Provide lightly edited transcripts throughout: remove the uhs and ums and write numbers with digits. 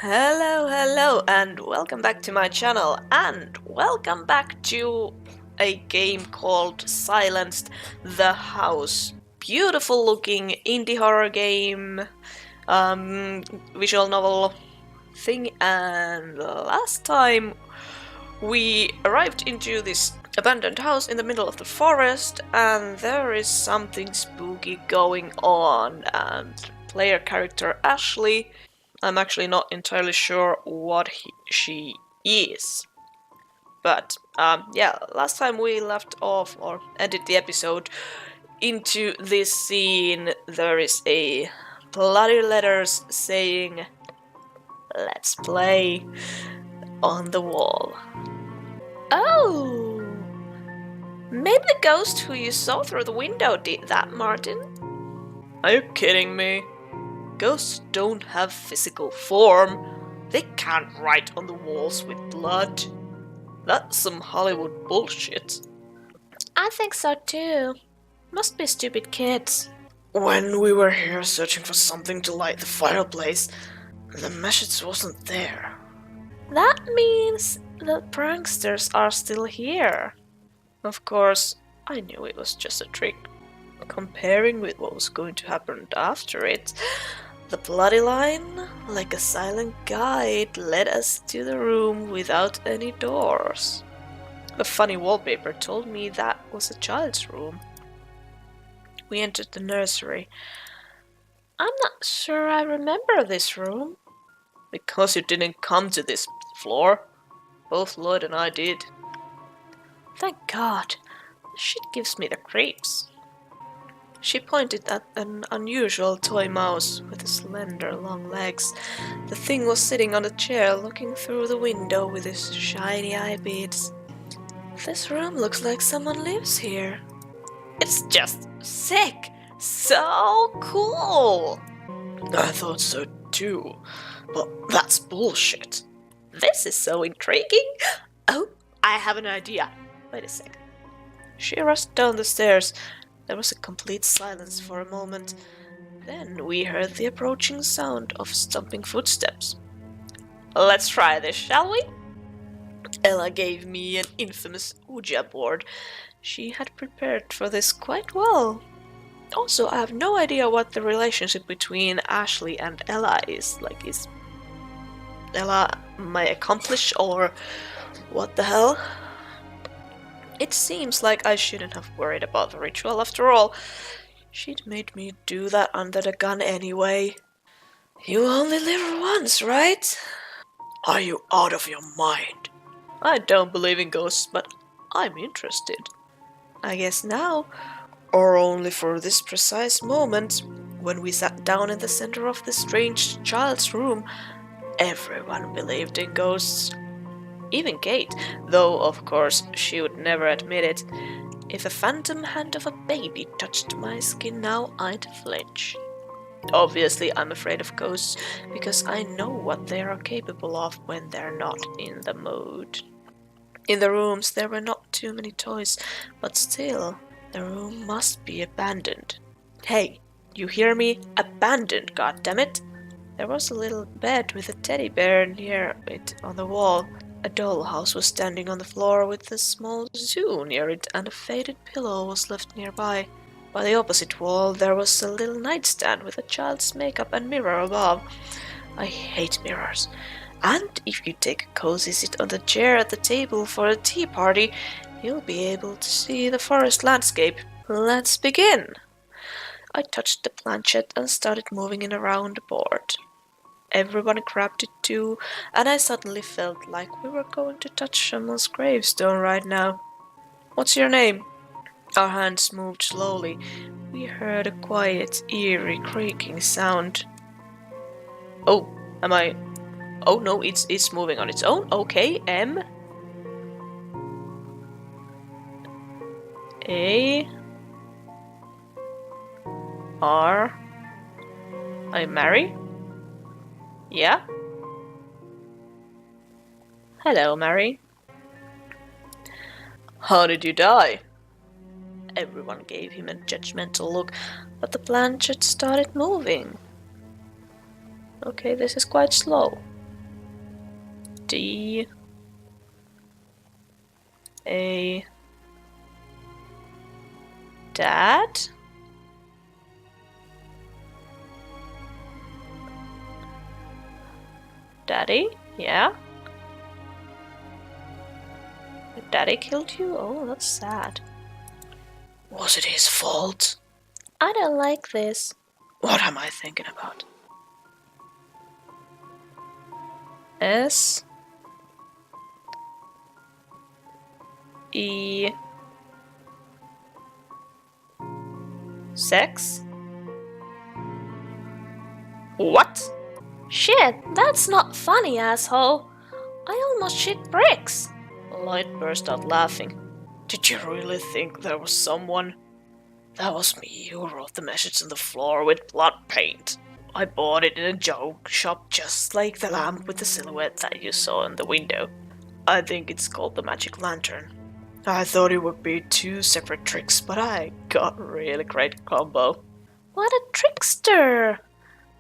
Hello, and welcome back to my channel, and welcome back to a game called Silenced the House. Beautiful looking indie horror game, visual novel thing, and last time we arrived into this abandoned house in the middle of the forest, and there is something spooky going on, and player character Ashley, I'm actually not entirely sure what she is. But yeah, last time we left off or ended the episode into this scene. There is a bloody letters saying "Let's play" on the wall. Oh, maybe the ghost who you saw through the window did that, Martin. Are you kidding me? Ghosts don't have physical form. They can't write on the walls with blood. That's some Hollywood bullshit. I think so too. Must be stupid kids. When we were here searching for something to light the fireplace, the message wasn't there. That means the pranksters are still here. Of course, I knew it was just a trick. Comparing with what was going to happen after it, the bloody line, like a silent guide, led us to the room without any doors. The funny wallpaper told me that was a child's room. We entered the nursery. I'm not sure I remember this room. Because you didn't come to this floor. Both Lloyd and I did. Thank God. This shit gives me the creeps. She pointed at an unusual toy mouse with slender, long legs. The thing was sitting on a chair looking through the window with its shiny eye beads. This room looks like someone lives here. It's just sick! So cool! I thought so too, but that's bullshit. This is so intriguing. Oh, I have an idea. Wait a sec. She rushed down the stairs. There was a complete silence for a moment. Then we heard the approaching sound of stomping footsteps. Let's try this, shall we? Ella gave me an infamous Ouija board. She had prepared for this quite well. Also, I have no idea what the relationship between Ashley and Ella is. Like, is Ella my accomplice or what the hell? It seems like I shouldn't have worried about the ritual after all. She'd made me do that under the gun anyway. You only live once, right? Are you out of your mind? I don't believe in ghosts, but I'm interested. I guess now, or only for this precise moment, when we sat down in the center of the strange child's room, everyone believed in ghosts. Even Kate, though of course she would never admit it. If a phantom hand of a baby touched my skin now, I'd flinch. Obviously, I'm afraid of ghosts because I know what they are capable of when they're not in the mood. In the rooms there were not too many toys, but still, the room must be abandoned. Hey, you hear me? Abandoned, goddammit! There was a little bed with a teddy bear near it on the wall. A dollhouse was standing on the floor with a small zoo near it, and a faded pillow was left nearby. By the opposite wall there was a little nightstand with a child's makeup and mirror above. I hate mirrors. And if you take a cozy sit on the chair at the table for a tea party, you'll be able to see the forest landscape. Let's begin! I touched the planchette and started moving it around the board. Everyone grabbed it too, and I suddenly felt like we were going to touch someone's gravestone right now. What's your name? Our hands moved slowly. We heard a quiet, eerie creaking sound. Oh, am I... Oh no, it's moving on its own. Okay, M... A... R... I Mary? Yeah? Hello, Mary. How did you die? Everyone gave him a judgmental look, but the planchette started moving. Okay, this is quite slow. D A Dad? Daddy? Yeah? Daddy killed you? Oh, that's sad. Was it his fault? I don't like this. What am I thinking about? S E Sex? What? Shit, that's not funny, asshole. I almost shit bricks. Lloyd burst out laughing. Did you really think there was someone? That was me who wrote the message on the floor with blood paint. I bought it in a joke shop just like the lamp with the silhouette that you saw in the window. I think it's called the magic lantern. I thought it would be 2 separate tricks, but I got a really great combo. What a trickster!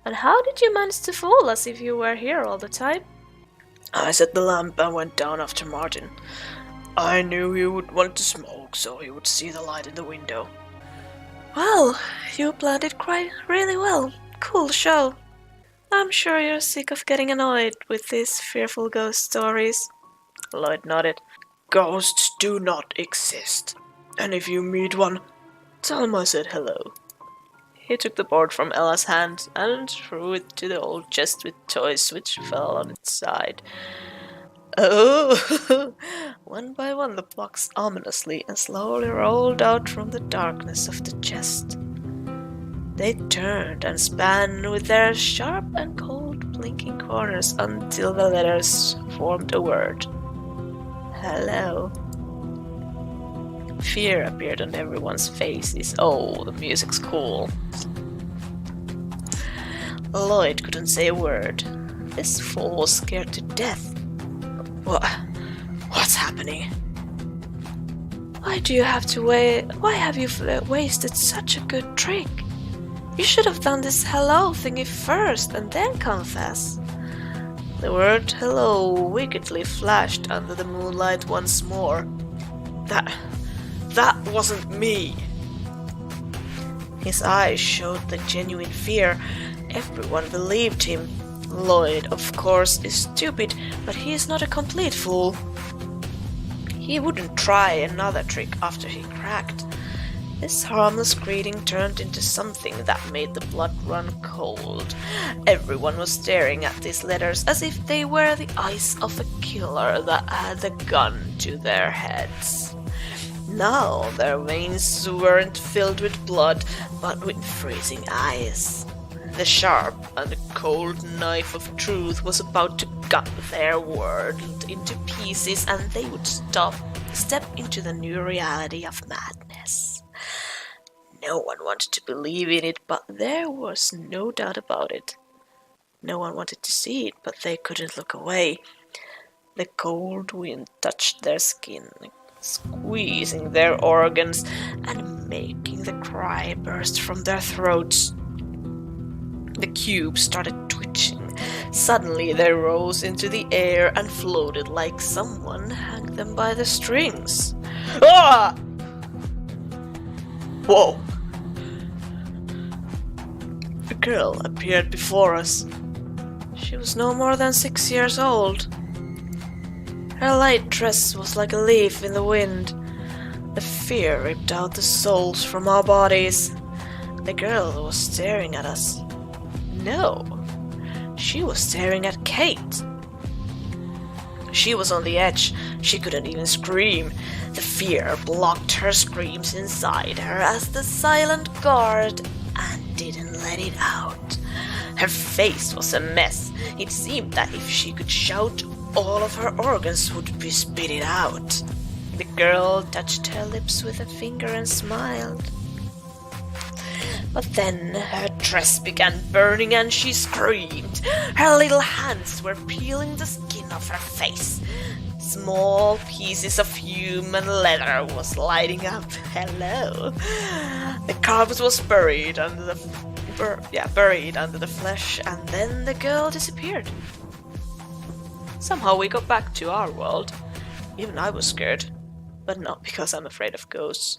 And how did you manage to fool us if you were here all the time? I set the lamp and went down after Martin. I knew he would want to smoke, so he would see the light in the window. Well, you planned it quite really well. Cool show. I'm sure you're sick of getting annoyed with these fearful ghost stories. Lloyd nodded. Ghosts do not exist. And if you meet one, tell him I said hello. He took the board from Ella's hand and threw it to the old chest with toys, which fell on its side. Oh! One by one the blocks ominously and slowly rolled out from the darkness of the chest. They turned and span with their sharp and cold blinking corners until the letters formed a word. Hello. Fear appeared on everyone's faces. Oh, the music's cool. Lloyd couldn't say a word. This fool was scared to death. What's happening? Why have you wasted such a good trick? You should have done this hello thingy first and then confess. The word hello wickedly flashed under the moonlight once more. That wasn't me. His eyes showed the genuine fear. Everyone believed him. Lloyd, of course, is stupid, but he is not a complete fool. He wouldn't try another trick after he cracked. This harmless greeting turned into something that made the blood run cold. Everyone was staring at these letters as if they were the eyes of a killer that had a gun to their heads. Now their veins weren't filled with blood, but with freezing ice. The sharp and cold knife of truth was about to cut their world into pieces, and they would step into the new reality of madness. No one wanted to believe in it, but there was no doubt about it. No one wanted to see it, but they couldn't look away. The cold wind touched their skin, squeezing their organs and making the cry burst from their throats. The cube started twitching. Suddenly they rose into the air and floated like someone hung them by the strings. Ah! Whoa! A girl appeared before us. She was no more than 6 years old. Her light dress was like a leaf in the wind. The fear ripped out the souls from our bodies. The girl was staring at us. No, she was staring at Kate. She was on the edge. She couldn't even scream. The fear blocked her screams inside her as the silent guard and didn't let it out. Her face was a mess. It seemed that if she could shout, all of her organs would be spitted out. The girl touched her lips with a finger and smiled. But then her dress began burning and she screamed. Her little hands were peeling the skin off her face. Small pieces of human leather was lighting up. Hello. The carpet was buried under the flesh, and then the girl disappeared. Somehow we got back to our world. Even I was scared, but not because I'm afraid of ghosts.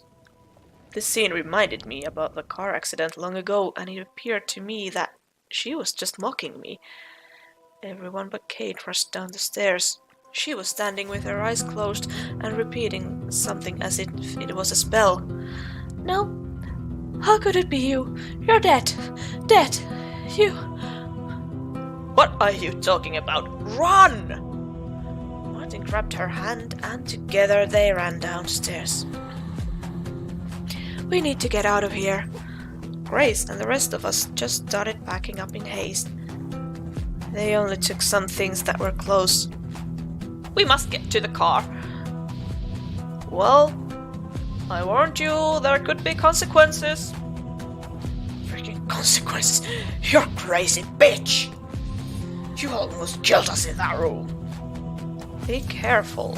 This scene reminded me about the car accident long ago, and it appeared to me that she was just mocking me. Everyone but Kate rushed down the stairs. She was standing with her eyes closed and repeating something as if it was a spell. No, how could it be you? You're dead. Dead. You... What are you talking about? Run! Martin grabbed her hand and together they ran downstairs. We need to get out of here. Grace and the rest of us just started packing up in haste. They only took some things that were close. We must get to the car. Well, I warned you, there could be consequences. Freaking consequences? You're crazy bitch! You almost killed us in that room. Be careful.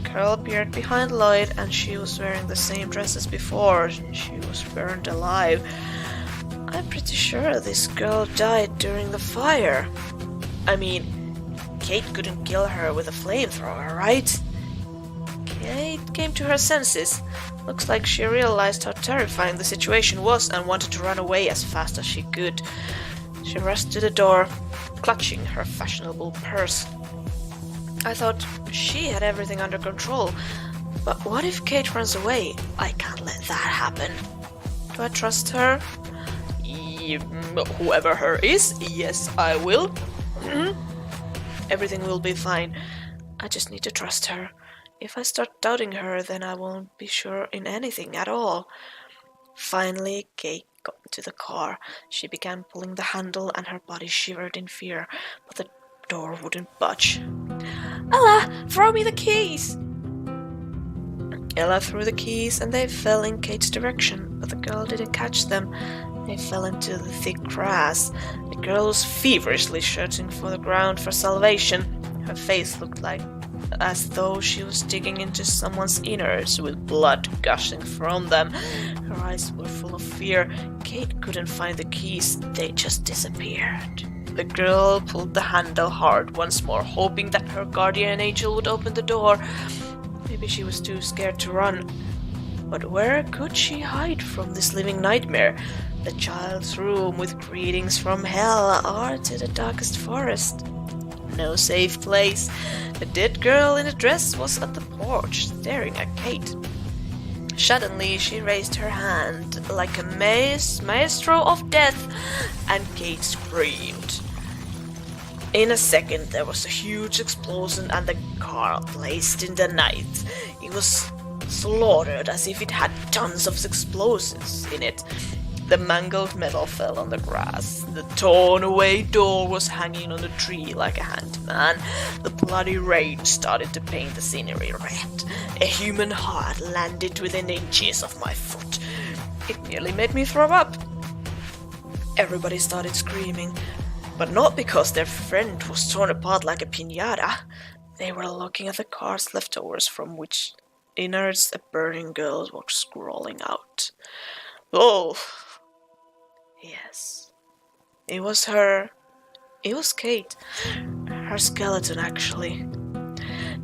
Carol appeared behind Lloyd and she was wearing the same dress as before. She was burned alive. I'm pretty sure this girl died during the fire. I mean, Kate couldn't kill her with a flamethrower, right? Kate came to her senses. Looks like she realized how terrifying the situation was and wanted to run away as fast as she could. She rushed to the door, clutching her fashionable purse. I thought she had everything under control, but what if Kate runs away? I can't let that happen. Do I trust her? Whoever her is, yes, I will. Everything will be fine. I just need to trust her. If I start doubting her, then I won't be sure in anything at all. Finally, Kate got into the car. She began pulling the handle and her body shivered in fear, but the door wouldn't budge. Ella, throw me the keys! Ella threw the keys and they fell in Kate's direction, but the girl didn't catch them. They fell into the thick grass. The girl was feverishly searching for the ground for salvation. Her face looked like as though she was digging into someone's innards with blood gushing from them. Her eyes were full of fear. Kate couldn't find the keys. They just disappeared. The girl pulled the handle hard once more, hoping that her guardian angel would open the door. Maybe she was too scared to run. But where could she hide from this living nightmare? The child's room with greetings from hell or to the darkest forest. No safe place. The dead girl in a dress was at the porch, staring at Kate. Suddenly she raised her hand like a maestro of death, and Kate screamed. In a second there was a huge explosion and the car blazed in the night. It was slaughtered as if it had tons of explosives in it. The mangled metal fell on the grass. The torn away door was hanging on the tree like a handman. The bloody rain started to paint the scenery red. A human heart landed within inches of my foot. It nearly made me throw up. Everybody started screaming, but not because their friend was torn apart like a piñata. They were looking at the car's leftovers from which innards a burning girl was crawling out. Oh! Yes. It was her. It was Kate. Her skeleton, actually.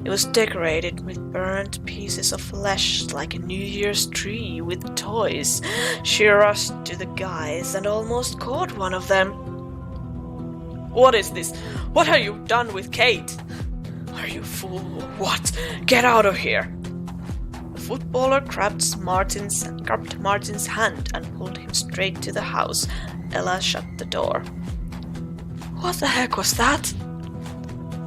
It was decorated with burnt pieces of flesh like a New Year's tree with toys. She rushed to the guys and almost caught one of them. What is this? What have you done with Kate? Are you fool or what? Get out of here! The footballer grabbed Martin's hand and pulled him straight to the house. Ella shut the door. What the heck was that?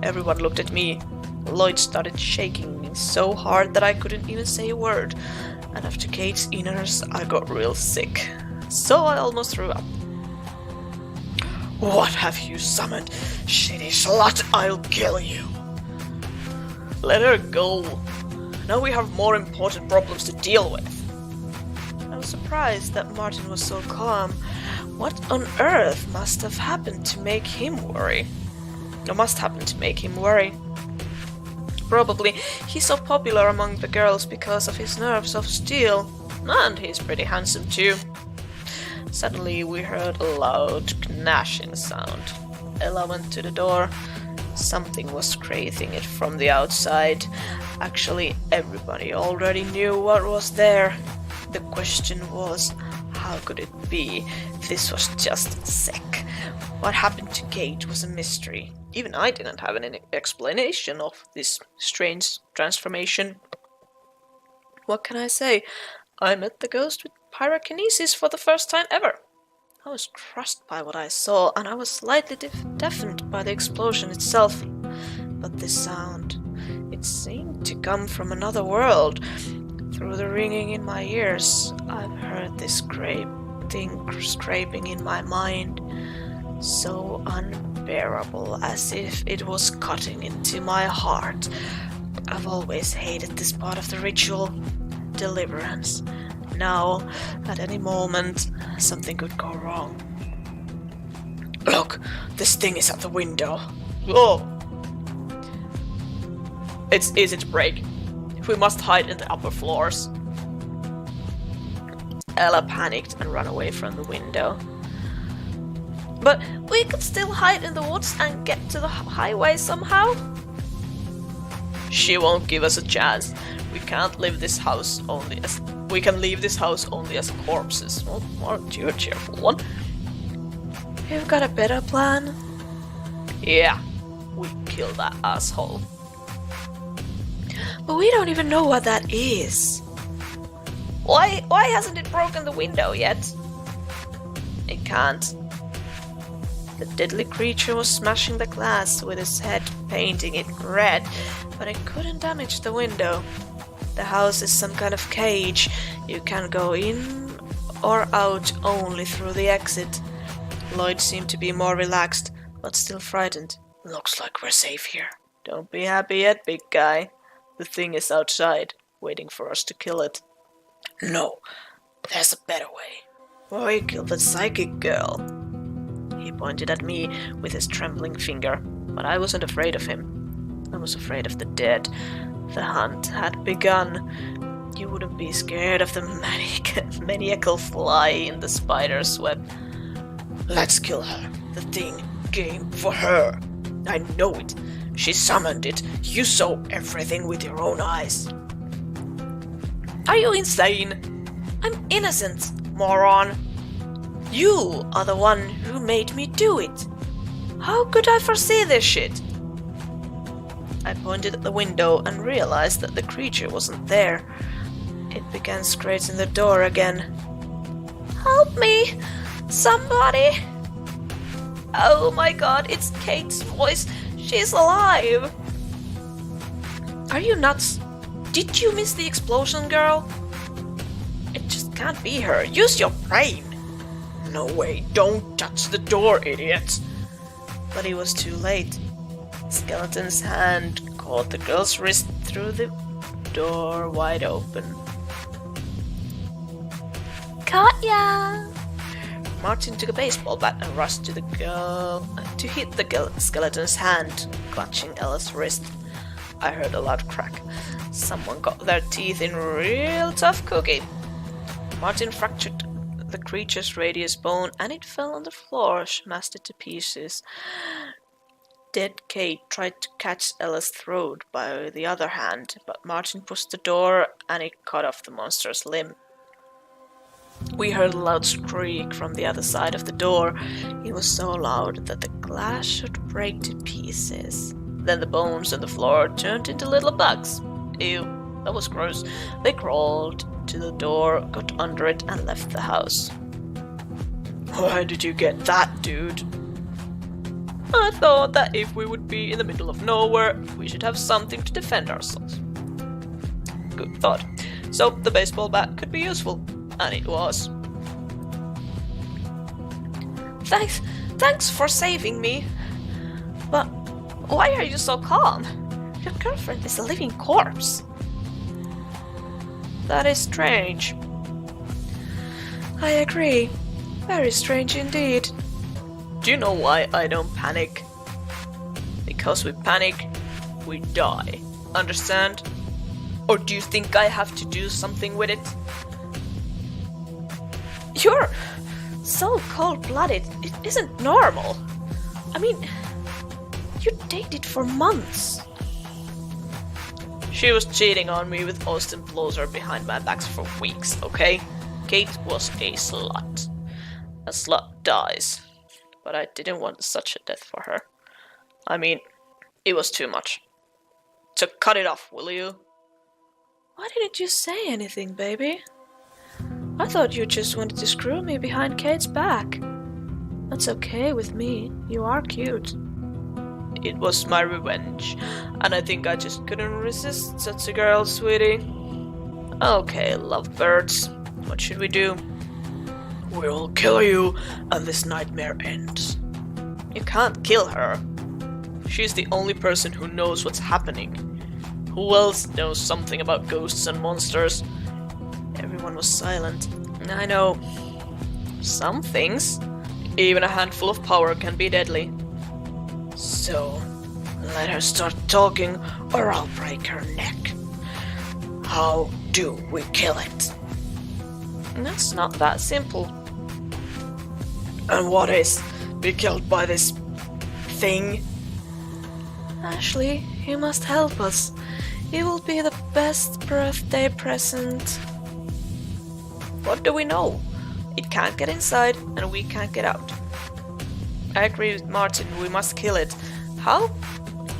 Everyone looked at me. Lloyd started shaking me so hard that I couldn't even say a word. And after Kate's innards, I got real sick. So I almost threw up. What have you summoned? Shitty slut, I'll kill you. Let her go. Now we have more important problems to deal with. I was surprised that Martin was so calm. What on earth must have happened to make him worry? Or must happen to make him worry? Probably he's so popular among the girls because of his nerves of steel. And he's pretty handsome too. Suddenly we heard a loud gnashing sound. Ella went to the door. Something was creating it from the outside. Actually, everybody already knew what was there. The question was, how could it be? This was just sick. What happened to Kate was a mystery. Even I didn't have any explanation of this strange transformation. What can I say? I met the ghost with pyrokinesis for the first time ever. I was crushed by what I saw, and I was slightly deafened by the explosion itself. But this sound, it seemed to come from another world. Through the ringing in my ears, I've heard this scraping in my mind, so unbearable, as if it was cutting into my heart. I've always hated this part of the ritual, deliverance. Now, at any moment, something could go wrong. Look, this thing is at the window. Oh! It's easy to break. We must hide in the upper floors. Ella panicked and ran away from the window. But we could still hide in the woods and get to the highway somehow. She won't give us a chance. We can leave this house only as corpses. Well, aren't you a cheerful one? You've got a better plan? Yeah, we kill that asshole. But we don't even know what that is. Why hasn't it broken the window yet? It can't. The deadly creature was smashing the glass with its head, painting it red, but it couldn't damage the window. The house is some kind of cage. You can go in or out only through the exit. Lloyd seemed to be more relaxed, but still frightened. Looks like we're safe here. Don't be happy yet, big guy. The thing is outside, waiting for us to kill it. No, there's a better way. Why kill the psychic girl? He pointed at me with his trembling finger, but I wasn't afraid of him. I was afraid of the dead. The hunt had begun. You wouldn't be scared of the maniacal fly in the spider's web. Let's kill her. The thing came for her. I know it. She summoned it. You saw everything with your own eyes. Are you insane? I'm innocent, moron. You are the one who made me do it. How could I foresee this shit? I pointed at the window and realized that the creature wasn't there. It began scratching the door again. Help me! Somebody! Oh my god, it's Kate's voice. She's alive! Are you nuts? Did you miss the explosion, girl? It just can't be her. Use your brain! No way, don't touch the door, idiot! But it was too late. Skeleton's hand caught the girl's wrist through the door wide open. Caught ya! Martin took a baseball bat and rushed to the girl to hit the skeleton's hand, clutching Ella's wrist. I heard a loud crack. Someone got their teeth in real tough cookie. Martin fractured the creature's radius bone and it fell on the floor, smashed it to pieces. Dead Kate tried to catch Ella's throat by the other hand, but Martin pushed the door and it cut off the monster's limb. We heard a loud shriek from the other side of the door. It was so loud that the glass should break to pieces. Then the bones on the floor turned into little bugs. Ew, that was gross. They crawled to the door, got under it, and left the house. Why did you get that, dude? I thought that if we would be in the middle of nowhere, we should have something to defend ourselves. Good thought. So the baseball bat could be useful. And it was. Thanks for saving me. But why are you so calm? Your girlfriend is a living corpse. That is strange. I agree. Very strange indeed. Do you know why I don't panic? Because we panic, we die. Understand? Or do you think I have to do something with it? You're so cold-blooded. It isn't normal. I mean, You dated for months. She was cheating on me with Austin Bloser behind my back for weeks, okay? Kate was a slut. A slut dies. But I didn't want such a death for her. I mean, it was too much. So cut it off, will you? Why didn't you say anything, baby? I thought you just wanted to screw me behind Kate's back. That's okay with me. You are cute. It was my revenge, and I think I just couldn't resist such a girl, sweetie. Okay, lovebirds, what should we do? We'll kill you, and this nightmare ends. You can't kill her. She's the only person who knows what's happening. Who else knows something about ghosts and monsters? Everyone was silent. I know. Some things. Even a handful of power can be deadly. So, let her start talking or I'll break her neck. How do we kill it? That's not that simple. And what is? Be killed by this thing? Ashley, you must help us. It will be the best birthday present. What do we know? It can't get inside and we can't get out. I agree with Martin, we must kill it. How?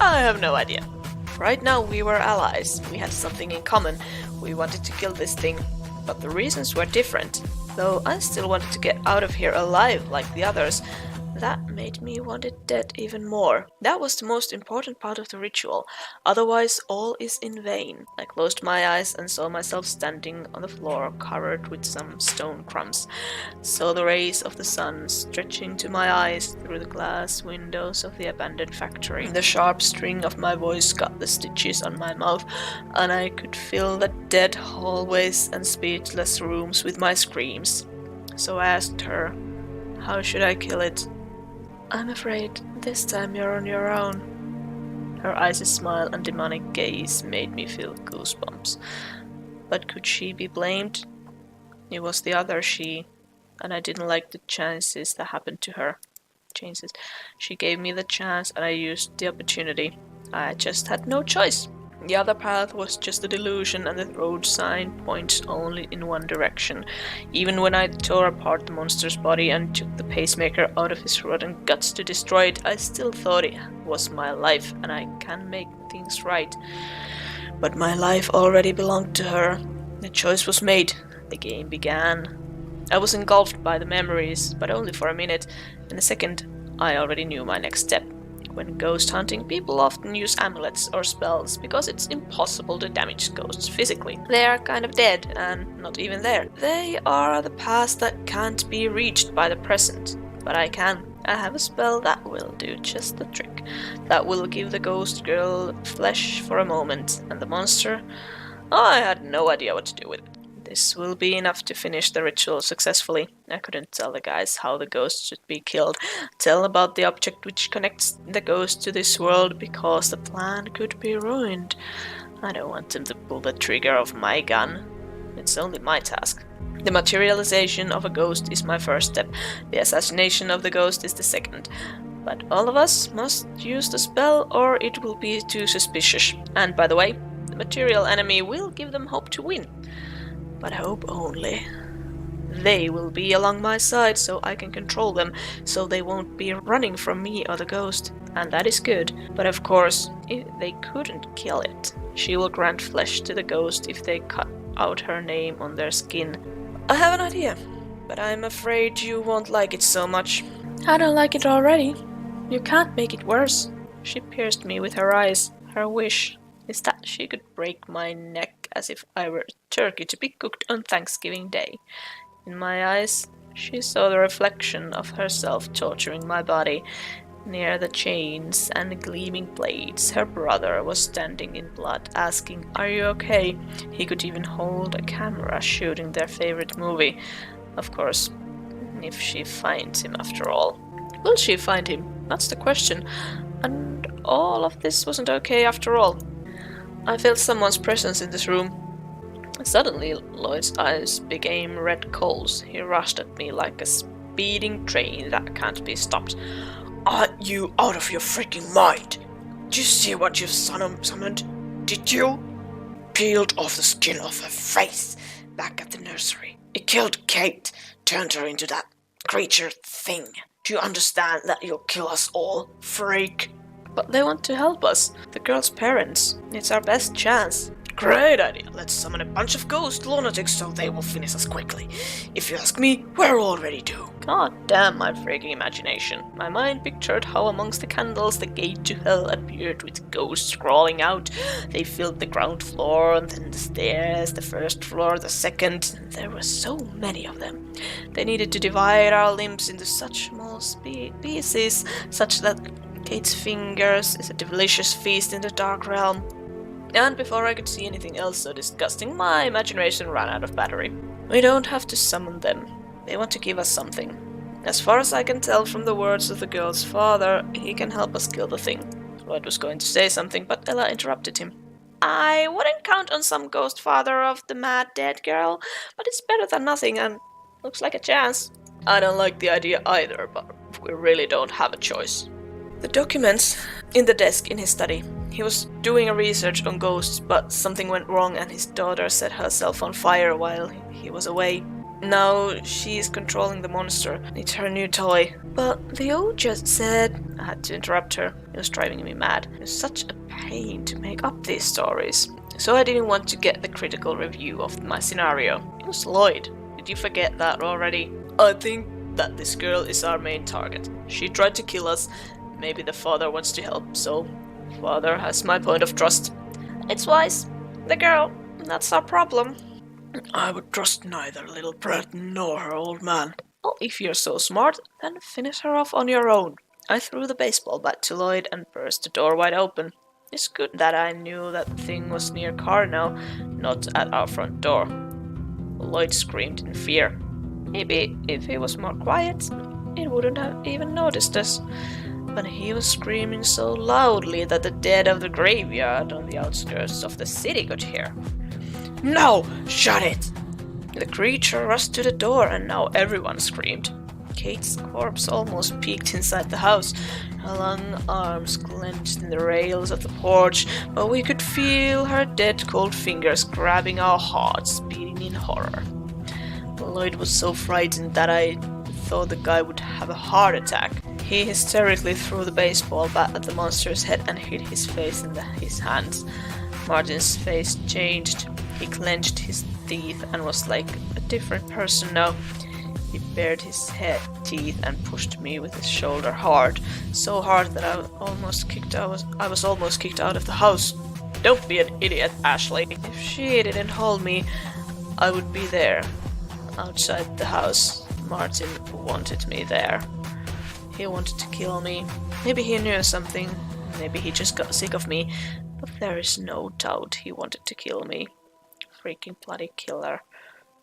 I have no idea. Right now we were allies, we had something in common. We wanted to kill this thing, but the reasons were different. Though I still wanted to get out of here alive like the others. That made me want it dead even more. That was the most important part of the ritual. Otherwise, all is in vain. I closed my eyes and saw myself standing on the floor covered with some stone crumbs. Saw the rays of the sun stretching to my eyes through the glass windows of the abandoned factory. The sharp string of my voice got the stitches on my mouth, and I could fill the dead hallways and speechless rooms with my screams. So I asked her, how should I kill it? I'm afraid this time you're on your own. Her icy smile and demonic gaze made me feel goosebumps. But could she be blamed? It was the other she, and I didn't like the chances that happened to her. Chances. She gave me the chance and I used the opportunity. I just had no choice. The other path was just a delusion and the road sign points only in one direction. Even when I tore apart the monster's body and took the pacemaker out of his rotten guts to destroy it, I still thought it was my life and I can make things right. But my life already belonged to her. The choice was made. The game began. I was engulfed by the memories, but only for a minute. In a second, I already knew my next step. When ghost hunting, people often use amulets or spells because it's impossible to damage ghosts physically. They are kind of dead and not even there. They are the past that can't be reached by the present. But I can. I have a spell that will do just the trick. That will give the ghost girl flesh for a moment, and the monster, I had no idea what to do with it. This will be enough to finish the ritual successfully. I couldn't tell the guys how the ghost should be killed, tell about the object which connects the ghost to this world, because the plan could be ruined. I don't want them to pull the trigger of my gun. It's only my task. The materialization of a ghost is my first step. The assassination of the ghost is the second. But all of us must use the spell or it will be too suspicious. And by the way, the material enemy will give them hope to win. But hope only. They will be along my side so I can control them, so they won't be running from me or the ghost. And that is good. But of course, if they couldn't kill it, she will grant flesh to the ghost if they cut out her name on their skin. I have an idea, but I'm afraid you won't like it so much. I don't like it already. You can't make it worse. She pierced me with her eyes. Her wish is that she could break my neck as if I were a turkey to be cooked on Thanksgiving Day. In my eyes, she saw the reflection of herself torturing my body. Near the chains and gleaming blades, her brother was standing in blood, asking, "Are you okay?" He could even hold a camera shooting their favorite movie. Of course, if she finds him after all. Will she find him? That's the question. And all of this wasn't okay after all. I felt someone's presence in this room. Suddenly, Lloyd's eyes became red coals. He rushed at me like a speeding train that can't be stopped. Are you out of your freaking mind? Did you see what you've summoned? Did you? Peeled off the skin off her face back at the nursery. It killed Kate, turned her into that creature thing. Do you understand that you'll kill us all, freak? But they want to help us, the girl's parents. It's our best chance. Great idea. Let's summon a bunch of ghost lunatics so they will finish us quickly. If you ask me, we're already due. God damn my freaking imagination. My mind pictured how amongst the candles the gate to hell appeared with ghosts crawling out. They filled the ground floor and then the stairs, the first floor, the second. There were so many of them. They needed to divide our limbs into such small pieces, such that Kate's fingers is a delicious feast in the dark realm. And before I could see anything else so disgusting, my imagination ran out of battery. We don't have to summon them. They want to give us something. As far as I can tell from the words of the girl's father, he can help us kill the thing. Lloyd was going to say something, but Ella interrupted him. I wouldn't count on some ghost father of the mad dead girl, but it's better than nothing and looks like a chance. I don't like the idea either, but we really don't have a choice. The documents in the desk in his study. He was doing a research on ghosts, but something went wrong and his daughter set herself on fire while he was away. Now she is controlling the monster. It's her new toy. But Leo just said... I had to interrupt her. It was driving me mad. It was such a pain to make up these stories. So I didn't want to get the critical review of my scenario. It was Lloyd. Did you forget that already? I think that this girl is our main target. She tried to kill us. Maybe the father wants to help, so father has my point of trust. It's wise. The girl, that's our problem. I would trust neither little Breton nor her old man. Well, if you're so smart, then finish her off on your own. I threw the baseball bat to Lloyd and burst the door wide open. It's good that I knew that thing was near Carno, not at our front door. Lloyd screamed in fear. Maybe if he was more quiet, it wouldn't have even noticed us. But he was screaming so loudly that the dead of the graveyard on the outskirts of the city could hear. No! Shut it! The creature rushed to the door and now everyone screamed. Kate's corpse almost peeked inside the house. Her long arms clenched in the rails of the porch, but we could feel her dead cold fingers grabbing our hearts, beating in horror. Lloyd was so frightened that I thought the guy would have a heart attack. He hysterically threw the baseball bat at the monster's head and hid his face in his hands. Martin's face changed. He clenched his teeth and was like a different person now. He bared his teeth and pushed me with his shoulder hard, so hard that I was almost kicked out of the house. Don't be an idiot, Ashley. If she didn't hold me, I would be there, outside the house. Martin wanted me there. He wanted to kill me. Maybe he knew something. Maybe he just got sick of me. But there is no doubt he wanted to kill me. Freaking bloody killer.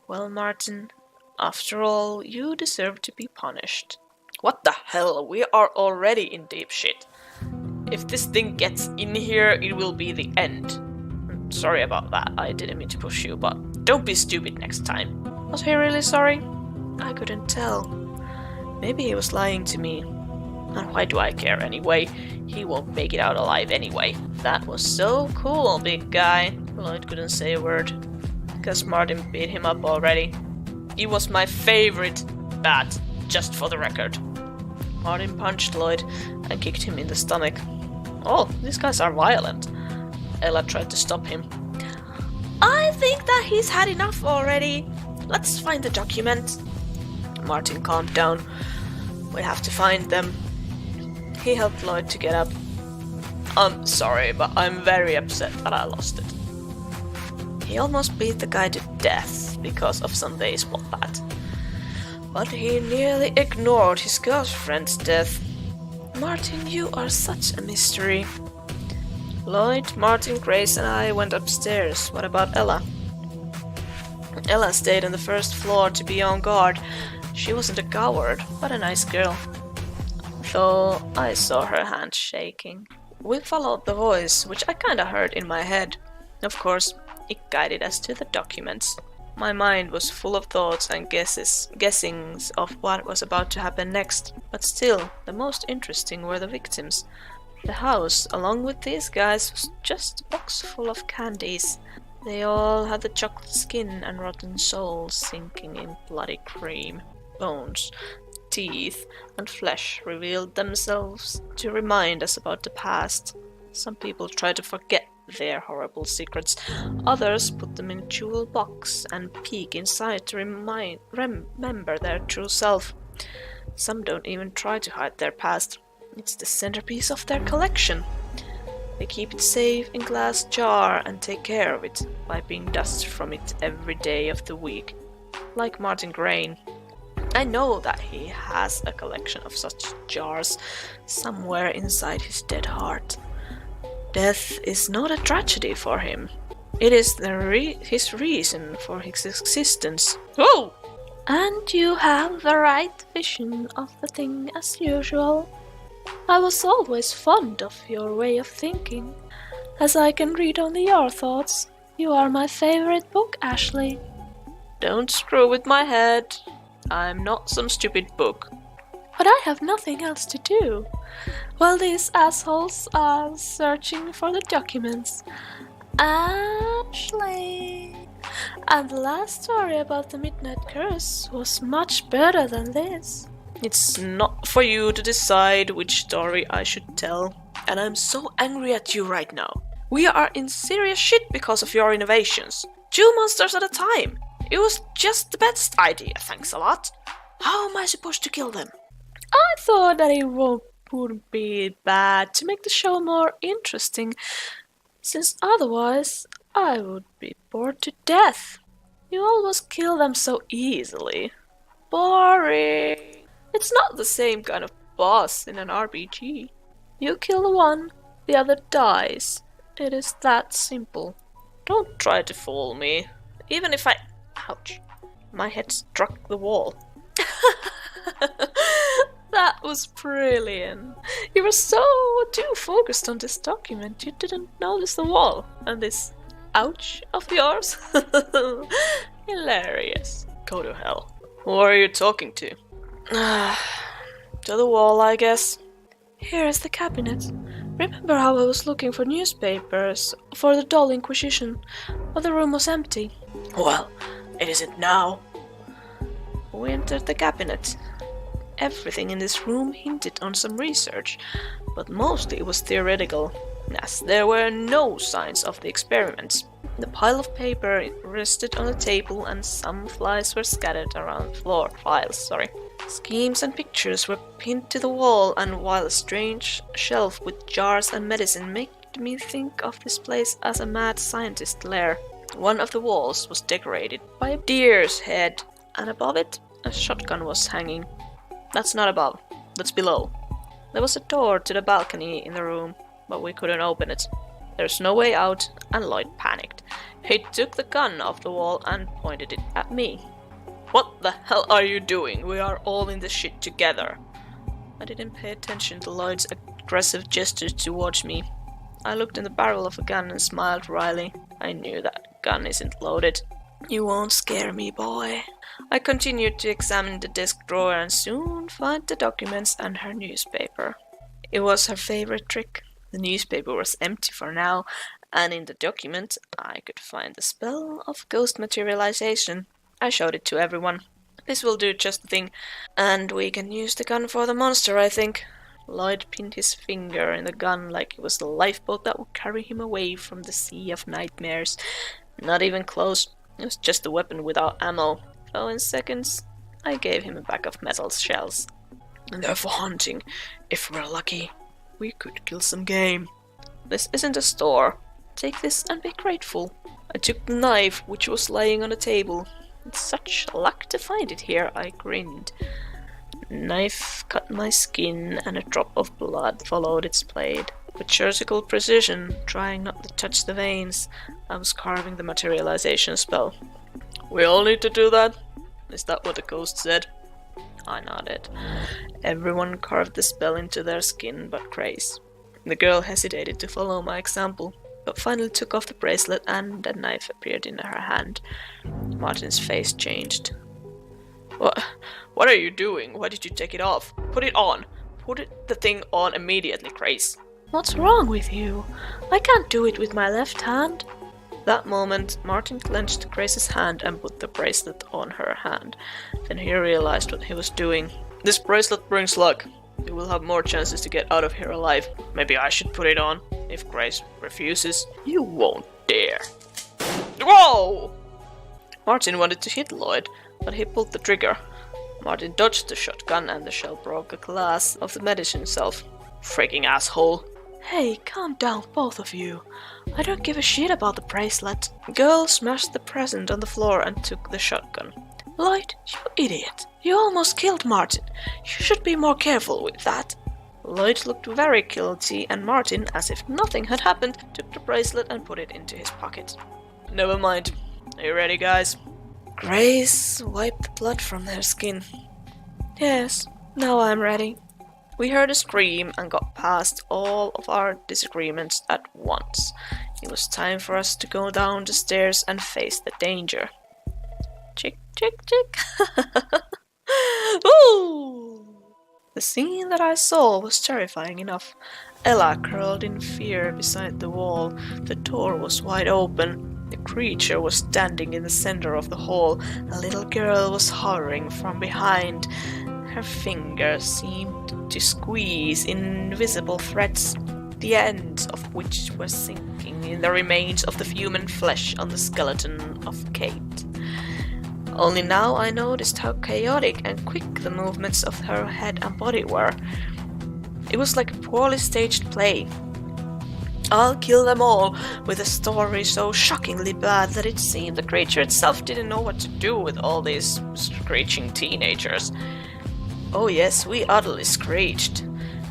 Well, Martin, after all, you deserve to be punished. What the hell? We are already in deep shit. If this thing gets in here, it will be the end. Sorry about that. I didn't mean to push you, but don't be stupid next time. Was he really sorry? I couldn't tell. Maybe he was lying to me. And why do I care anyway? He won't make it out alive anyway. That was so cool, big guy. Lloyd couldn't say a word. Because Martin beat him up already. He was my favorite bat, just for the record. Martin punched Lloyd and kicked him in the stomach. Oh, these guys are violent. Ella tried to stop him. I think that he's had enough already. Let's find the document. Martin calmed down. We have to find them. He helped Lloyd to get up. I'm sorry, but I'm very upset that I lost it. He almost beat the guy to death because of some baseball bat. But he nearly ignored his girlfriend's death. Martin, you are such a mystery. Lloyd, Martin, Grace and I went upstairs. What about Ella? Ella stayed on the first floor to be on guard. She wasn't a coward, but a nice girl. Though I saw her hand shaking. We followed the voice, which I kinda heard in my head. Of course, it guided us to the documents. My mind was full of thoughts and guessings of what was about to happen next, but still, the most interesting were the victims. The house, along with these guys, was just a box full of candies. They all had the chocolate skin and rotten souls sinking in bloody cream. Bones, teeth, and flesh revealed themselves to remind us about the past. Some people try to forget their horrible secrets. Others put them in a jewel box and peek inside to remember their true self. Some don't even try to hide their past. It's the centerpiece of their collection. They keep it safe in glass jar and take care of it, wiping dust from it every day of the week. Like Martin Grain. I know that he has a collection of such jars somewhere inside his dead heart. Death is not a tragedy for him. It is his reason for his existence. Whoa! And you have the right vision of the thing as usual. I was always fond of your way of thinking. As I can read only your thoughts, you are my favorite book, Ashley. Don't screw with my head. I'm not some stupid book. But I have nothing else to do. While these assholes are searching for the documents. Ashley. And the last story about the Midnight Curse was much better than this. It's not for you to decide which story I should tell. And I'm so angry at you right now. We are in serious shit because of your innovations. 2 monsters at a time. It was just the best idea, thanks a lot. How am I supposed to kill them? I thought that it would be bad to make the show more interesting, since otherwise I would be bored to death. You always kill them so easily. Boring. It's not the same kind of boss in an RPG. You kill the one, the other dies. It is that simple. Don't try to fool me. Even if I... Ouch. My head struck the wall. That was brilliant. You were so too focused on this document, you didn't notice the wall. And this ouch of yours? Hilarious. Go to hell. Who are you talking to? To the wall, I guess. Here is the cabinet. Remember how I was looking for newspapers for the Doll Inquisition, but the room was empty? Well, it isn't now. We entered the cabinet. Everything in this room hinted on some research, but mostly it was theoretical, as there were no signs of the experiments. The pile of paper rested on the table and some flies were scattered around the floor. Schemes and pictures were pinned to the wall, and while a strange shelf with jars and medicine made me think of this place as a mad scientist lair. One of the walls was decorated by a deer's head, and above it a shotgun was hanging. That's not above, that's below. There was a door to the balcony in the room, but we couldn't open it. There's no way out, and Lloyd panicked. He took the gun off the wall and pointed it at me. What the hell are you doing? We are all in this shit together. I didn't pay attention to Lloyd's aggressive gestures towards me. I looked in the barrel of a gun and smiled wryly. I knew that gun isn't loaded. You won't scare me, boy. I continued to examine the desk drawer and soon found the documents and her newspaper. It was her favorite trick. The newspaper was empty for now, and in the document I could find the spell of ghost materialization. I showed it to everyone. This will do just the thing, and we can use the gun for the monster, I think. Lloyd pinned his finger in the gun like it was the lifeboat that would carry him away from the sea of nightmares. Not even close. It was just a weapon without ammo. So in seconds, I gave him a bag of metal shells. And they're for hunting. If we're lucky, we could kill some game. This isn't a store. Take this and be grateful. I took the knife, which was laying on the table. It's such luck to find it here, I grinned. The knife cut my skin and a drop of blood followed its blade. With surgical precision, trying not to touch the veins, I was carving the materialization spell. We all need to do that? Is that what the ghost said? I nodded. Everyone carved the spell into their skin but Grace. The girl hesitated to follow my example. finally took off the bracelet and a knife appeared in her hand. Martin's face changed. What are you doing? Why did you take it off? Put it on. The thing on immediately, Grace. What's wrong with you? I can't do it with my left hand. That moment, Martin clenched Grace's hand and put the bracelet on her hand. Then he realized what he was doing. This bracelet brings luck. You will have more chances to get out of here alive. Maybe I should put it on. If Grace refuses, you won't dare. Whoa! Martin wanted to hit Lloyd, but he pulled the trigger. Martin dodged the shotgun and the shell broke a glass of the medicine shelf. Freaking asshole. Hey, calm down, both of you. I don't give a shit about the bracelet. The girl smashed the present on the floor and took the shotgun. Lloyd, you idiot. You almost killed Martin. You should be more careful with that. Lloyd looked very guilty, and Martin, as if nothing had happened, took the bracelet and put it into his pocket. Never mind. Are you ready, guys? Grace wiped the blood from their skin. Yes, now I'm ready. We heard a scream and got past all of our disagreements at once. It was time for us to go down the stairs and face the danger. Chick, chick, chick. Ooh! The scene that I saw was terrifying enough. Ella curled in fear beside the wall. The door was wide open. The creature was standing in the center of the hall. A little girl was hovering from behind. Her fingers seemed to squeeze invisible threads, the ends of which were sinking in the remains of the human flesh on the skeleton of Kate. Only now I noticed how chaotic and quick the movements of her head and body were. It was like a poorly staged play. I'll kill them all, with a story so shockingly bad that it seemed the creature itself didn't know what to do with all these screeching teenagers. Oh yes, we utterly screeched.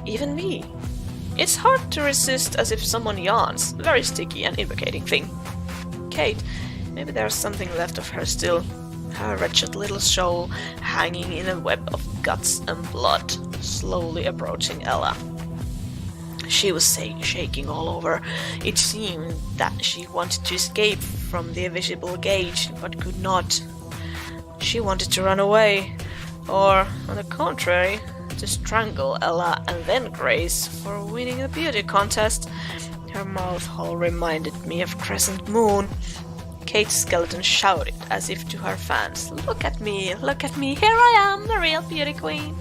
Even me. It's hard to resist as if someone yawns. Very sticky and invocating thing. Kate, maybe there's something left of her still. Her wretched little soul hanging in a web of guts and blood, slowly approaching Ella. She was shaking all over. It seemed that she wanted to escape from the invisible cage, but could not. She wanted to run away, or, on the contrary, to strangle Ella and then Grace for winning a beauty contest. Her mouth hole reminded me of Crescent Moon. Kate's skeleton shouted as if to her fans, look at me, here I am, the real beauty queen.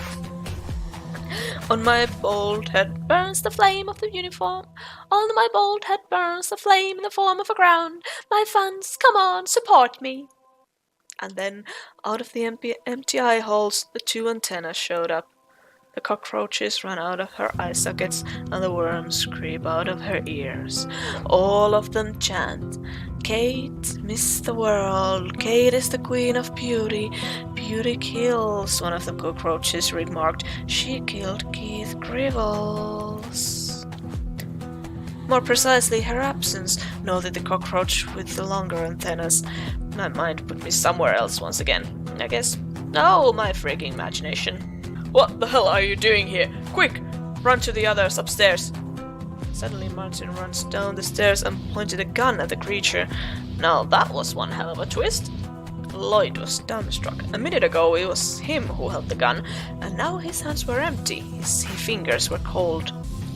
On my bald head burns the flame of the uniform. On my bald head burns the flame in the form of a crown. My fans, come on, support me. And then, out of the empty eye holes, the two antennas showed up. The cockroaches ran out of her eye sockets, and the worms creep out of her ears. All of them chant, Kate, Miss the World, Kate is the Queen of Beauty. Beauty kills, one of the cockroaches remarked. She killed Keith Grivels. More precisely, her absence, noted the cockroach with the longer antennas. My mind put me somewhere else once again, I guess. Oh, my freaking imagination. What the hell are you doing here? Quick! Run to the others upstairs! Suddenly Martin runs down the stairs and pointed a gun at the creature. Now that was one hell of a twist. Lloyd was dumbstruck. A minute ago it was him who held the gun, and now his hands were empty. His fingers were cold.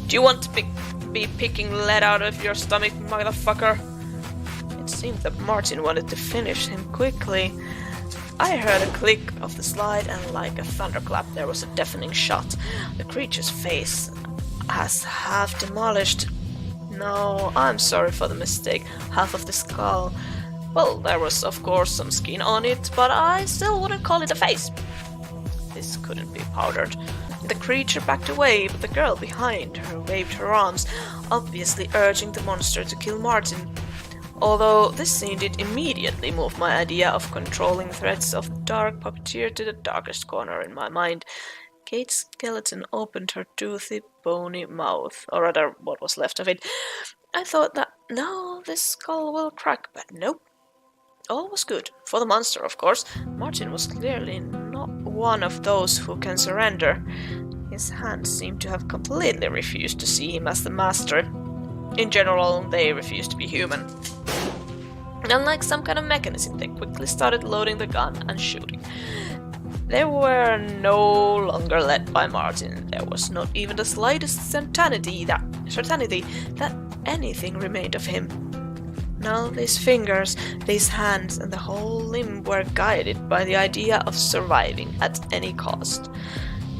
Do you want to be picking lead out of your stomach, motherfucker? It seemed that Martin wanted to finish him quickly. I heard a click of the slide, and like a thunderclap there was a deafening shot. The creature's face has half demolished. No, I'm sorry for the mistake. Half of the skull. Well, there was of course some skin on it, but I still wouldn't call it a face. This couldn't be powdered. The creature backed away, but the girl behind her waved her arms, obviously urging the monster to kill Martin. Although this scene did immediately move my idea of controlling threats of the dark puppeteer to the darkest corner in my mind. Kate's skeleton opened her toothy, bony mouth, or rather what was left of it. I thought that now this skull will crack, but nope. All was good. For the monster, of course. Martin was clearly not one of those who can surrender. His hands seemed to have completely refused to see him as the master. In general, they refused to be human. Unlike some kind of mechanism, they quickly started loading the gun and shooting. They were no longer led by Martin. There was not even the slightest certainty that anything remained of him. Now these fingers, these hands, and the whole limb were guided by the idea of surviving at any cost.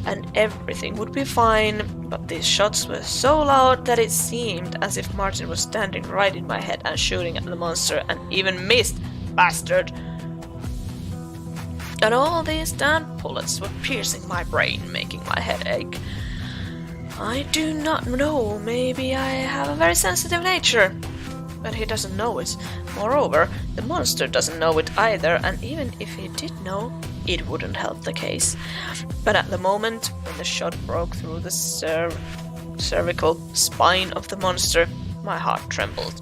And everything would be fine, but these shots were so loud that it seemed as if Martin was standing right in my head and shooting at the monster, and even missed, bastard! And all these damn bullets were piercing my brain, making my head ache. I do not know, maybe I have a very sensitive nature. But he doesn't know it. Moreover, the monster doesn't know it either, and even if he did know, it wouldn't help the case. But at the moment, when the shot broke through the cervical spine of the monster, my heart trembled.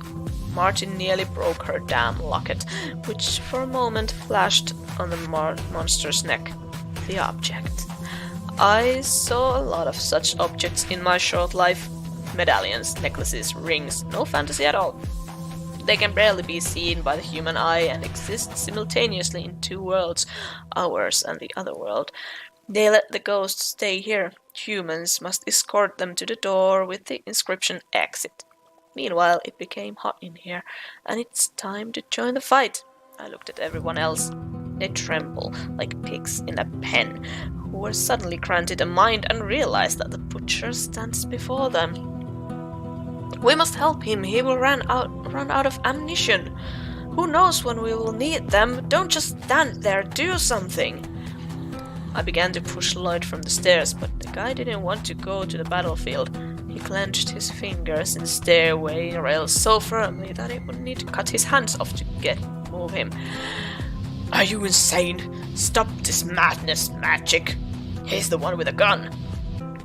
Martin nearly broke her damn locket, which for a moment flashed on the monster's neck. The object. I saw a lot of such objects in my short life. Medallions, necklaces, rings, no fantasy at all. They can barely be seen by the human eye and exist simultaneously in two worlds, ours and the other world. They let the ghosts stay here. Humans must escort them to the door with the inscription "Exit." Meanwhile, it became hot in here, and it's time to join the fight. I looked at everyone else. They tremble like pigs in a pen, who were suddenly granted a mind and realized that the butcher stands before them. We must help him, he will run out of ammunition. Who knows when we will need them? Don't just stand there, do something! I began to push Lloyd from the stairs, but the guy didn't want to go to the battlefield. He clenched his fingers in the stairway rails so firmly that it would need to cut his hands off to move him. Are you insane? Stop this madness, Magic! He's the one with a gun!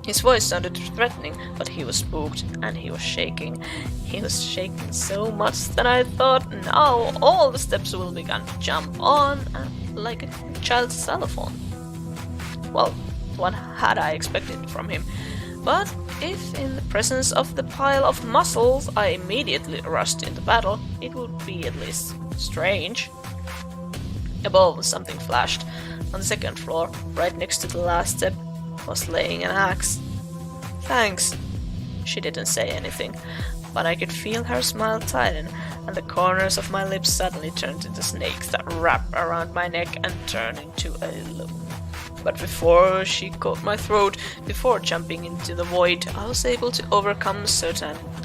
His voice sounded threatening, but he was spooked, and he was shaking. He was shaking so much that I thought, now all the steps will begin to jump on like a child's xylophone. Well, what had I expected from him? But if in the presence of the pile of muscles I immediately rushed into battle, it would be at least strange. Above, something flashed. On the second floor, right next to the last step, was laying an axe. Thanks. She didn't say anything, but I could feel her smile tighten, and the corners of my lips suddenly turned into snakes that wrapped around my neck and turned into a loop. But before she caught my throat, before jumping into the void, I was able to overcome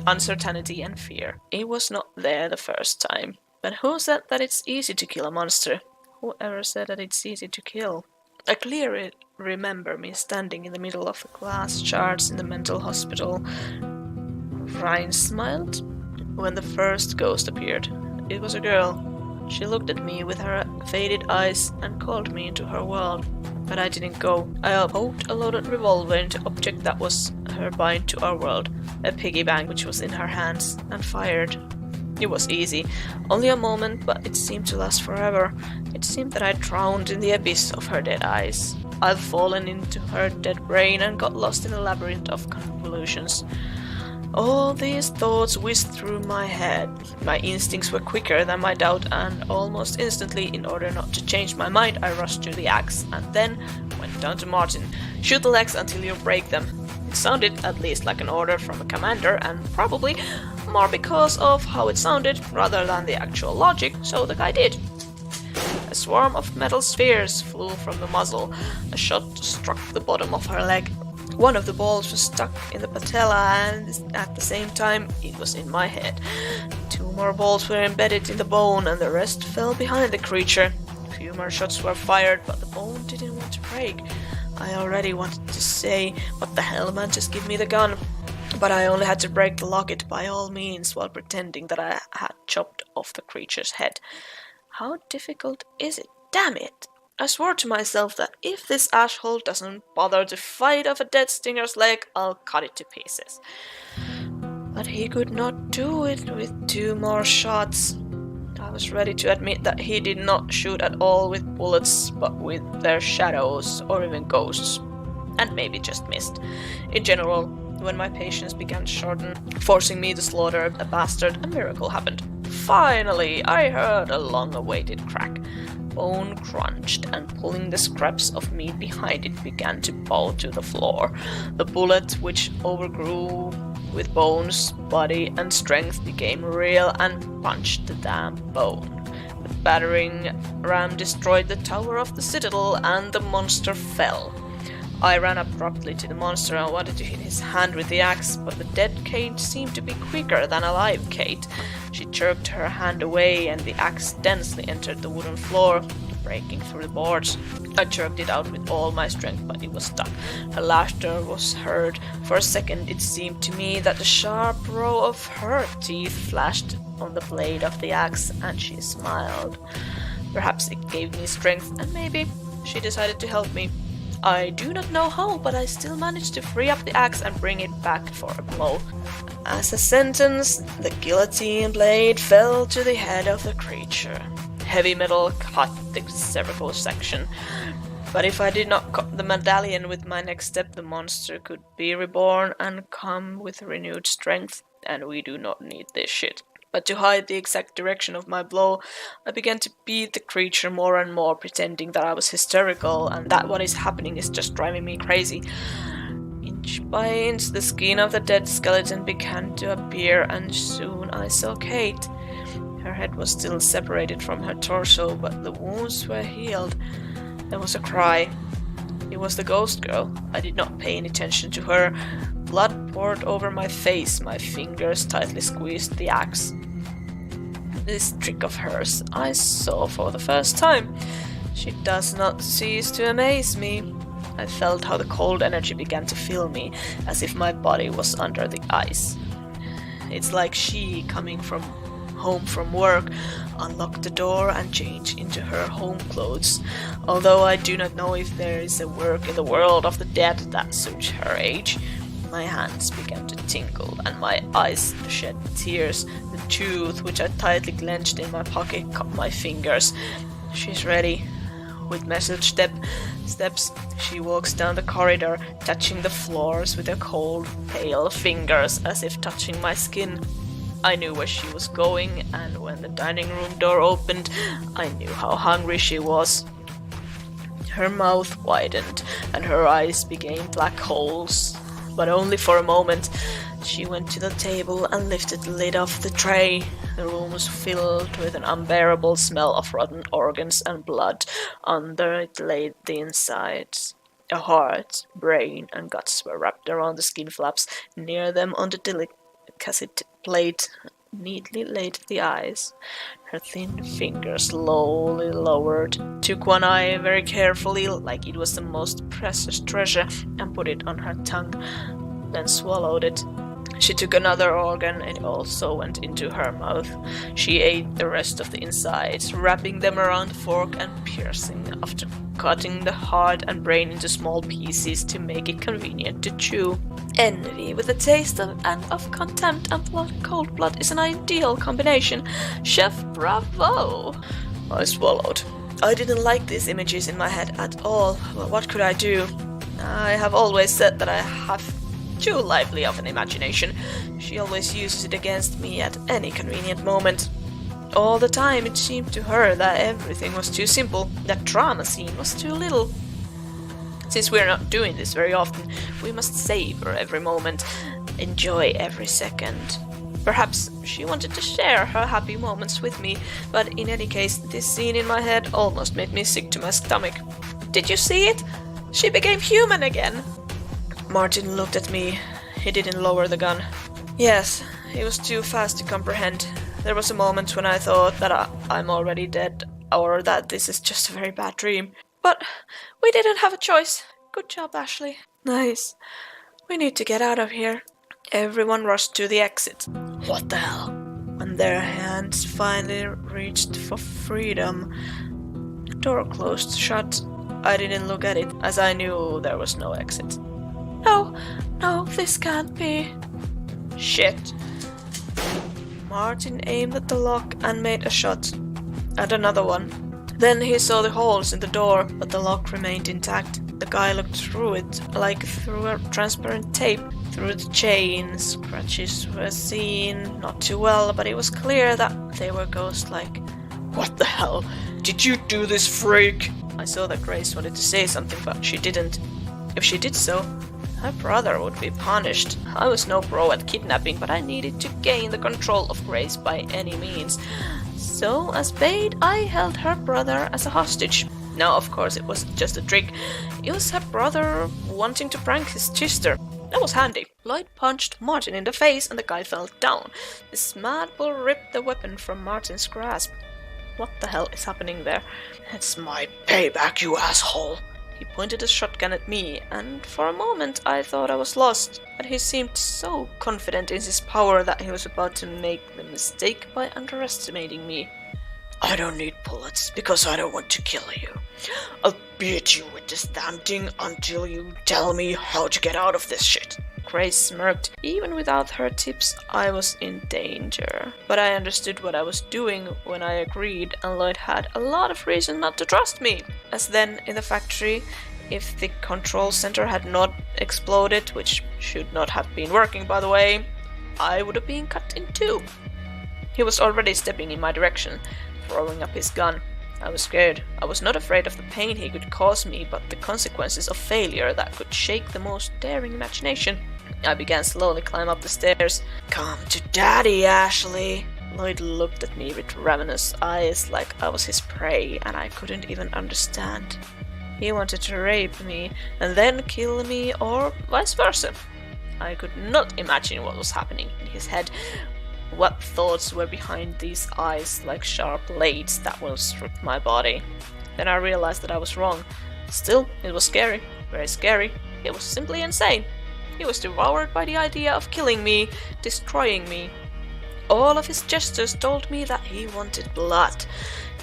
uncertainty and fear. It was not there the first time. But who said that it's easy to kill a monster? Whoever said that it's easy to kill? I clearly remember me standing in the middle of the glass shards in the mental hospital. Ryan smiled when the first ghost appeared. It was a girl. She looked at me with her faded eyes and called me into her world. But I didn't go. I poked a loaded revolver into the object that was her bind to our world, a piggy bank which was in her hands, and fired. It was easy, only a moment, but it seemed to last forever. It seemed that I drowned in the abyss of her dead eyes. I'd fallen into her dead brain and got lost in a labyrinth of convolutions. All these thoughts whizzed through my head. My instincts were quicker than my doubt, and almost instantly, in order not to change my mind, I rushed to the axe, and then went down to Martin. Shoot the legs until you break them. It sounded at least like an order from a commander, and probably more because of how it sounded rather than the actual logic, so the guy did. A swarm of metal spheres flew from the muzzle. A shot struck the bottom of her leg. One of the balls was stuck in the patella, and at the same time it was in my head. 2 more balls were embedded in the bone, and the rest fell behind the creature. A few more shots were fired, but the bone didn't want to break. I already wanted to say, "What the hell, man, just give me the gun." But I only had to break the locket by all means while pretending that I had chopped off the creature's head. How difficult is it? Damn it! I swore to myself that if this asshole doesn't bother to fight off a dead stinger's leg, I'll cut it to pieces. But he could not do it with 2 more shots. I was ready to admit that he did not shoot at all with bullets, but with their shadows or even ghosts. And maybe just missed. In general, when my patience began to shorten, forcing me to slaughter a bastard, a miracle happened. Finally, I heard a long-awaited crack. Bone crunched, and pulling the scraps of meat behind it began to bow to the floor. The bullet, which overgrew with bones, body, and strength, became real and punched the damn bone. The battering ram destroyed the tower of the citadel, and the monster fell. I ran abruptly to the monster and wanted to hit his hand with the axe, but the dead Kate seemed to be quicker than a live Kate. She jerked her hand away, and the axe densely entered the wooden floor, breaking through the boards. I jerked it out with all my strength, but it was stuck. Her laughter was heard. For a second it seemed to me that the sharp row of her teeth flashed on the blade of the axe, and she smiled. Perhaps it gave me strength, and maybe she decided to help me. I do not know how, but I still managed to free up the axe and bring it back for a blow. As a sentence, the guillotine blade fell to the head of the creature. Heavy metal cut the cervical section. But if I did not cut the medallion with my next step, the monster could be reborn and come with renewed strength, and we do not need this shit. But to hide the exact direction of my blow, I began to beat the creature more and more, pretending that I was hysterical and that what is happening is just driving me crazy. Inch by inch, the skin of the dead skeleton began to appear, and soon I saw Kate. Her head was still separated from her torso, but the wounds were healed. There was a cry. It was the ghost girl. I did not pay any attention to her. Blood poured over my face. My fingers tightly squeezed the axe. This trick of hers I saw for the first time. She does not cease to amaze me. I felt how the cold energy began to fill me, as if my body was under the ice. It's like she, coming home from work, unlocked the door and changed into her home clothes. Although I do not know if there is a work in the world of the dead that suits her age. My hands began to tingle and my eyes shed tears. The tooth, which I tightly clenched in my pocket, caught my fingers. She's ready. With measured steps, she walks down the corridor, touching the floors with her cold, pale fingers, as if touching my skin. I knew where she was going, and when the dining room door opened, I knew how hungry she was. Her mouth widened, and her eyes became black holes. But only for a moment. She went to the table and lifted the lid off the tray. The room was filled with an unbearable smell of rotten organs and blood. Under it lay the insides. A heart, brain, and guts were wrapped around the skin flaps. Near them, on the delicacy plate, neatly laid the eyes. Her thin fingers slowly lowered, took one eye very carefully, like it was the most precious treasure, and put it on her tongue, then swallowed it. She took another organ, and it also went into her mouth. She ate the rest of the insides, wrapping them around the fork and piercing, after cutting the heart and brain into small pieces to make it convenient to chew. Envy with a taste of contempt and cold blood is an ideal combination. Chef, bravo! I swallowed. I didn't like these images in my head at all. Well, what could I do? I have always said that I have too lively of an imagination. She always uses it against me at any convenient moment. All the time it seemed to her that everything was too simple, that drama scene was too little. Since we're not doing this very often, we must savor every moment, enjoy every second. Perhaps she wanted to share her happy moments with me, but in any case, this scene in my head almost made me sick to my stomach. Did you see it? She became human again! Martin looked at me. He didn't lower the gun. Yes, he was too fast to comprehend. There was a moment when I thought that I'm already dead, or that this is just a very bad dream. But we didn't have a choice. Good job, Ashley. Nice. We need to get out of here. Everyone rushed to the exit. What the hell? When their hands finally reached for freedom, the door closed shut. I didn't look at it, as I knew there was no exit. No, this can't be. Shit. Martin aimed at the lock and made a shot. And another one. Then he saw the holes in the door, but the lock remained intact. The guy looked through it, like through a transparent tape. Through the chain, scratches were seen, not too well, but it was clear that they were ghost-like. What the hell? Did you do this, freak? I saw that Grace wanted to say something, but she didn't. If she did so, her brother would be punished. I was no pro at kidnapping, but I needed to gain the control of Grace by any means. So, as bait, I held her brother as a hostage. Now, of course, it wasn't just a trick. It was her brother wanting to prank his sister. That was handy. Lloyd punched Martin in the face and the guy fell down. This mad bull ripped the weapon from Martin's grasp. What the hell is happening there? It's my payback, you asshole! He pointed a shotgun at me, and for a moment I thought I was lost, but he seemed so confident in his power that he was about to make the mistake by underestimating me. I don't need bullets, because I don't want to kill you. I'll beat you with this damn thing until you tell me how to get out of this shit. Grace smirked. Even without her tips, I was in danger. But I understood what I was doing when I agreed, and Lloyd had a lot of reason not to trust me. As then, in the factory, if the control center had not exploded, which should not have been working by the way, I would have been cut in two. He was already stepping in my direction, throwing up his gun. I was scared. I was not afraid of the pain he could cause me, but the consequences of failure that could shake the most daring imagination. I began slowly climb up the stairs. Come to daddy, Ashley. Lloyd looked at me with ravenous eyes like I was his prey, and I couldn't even understand. He wanted to rape me, and then kill me, or vice versa. I could not imagine what was happening in his head. What thoughts were behind these eyes like sharp blades that will strip my body? Then I realized that I was wrong. Still, it was scary, very scary. It was simply insane. He was devoured by the idea of killing me, destroying me. All of his gestures told me that he wanted blood.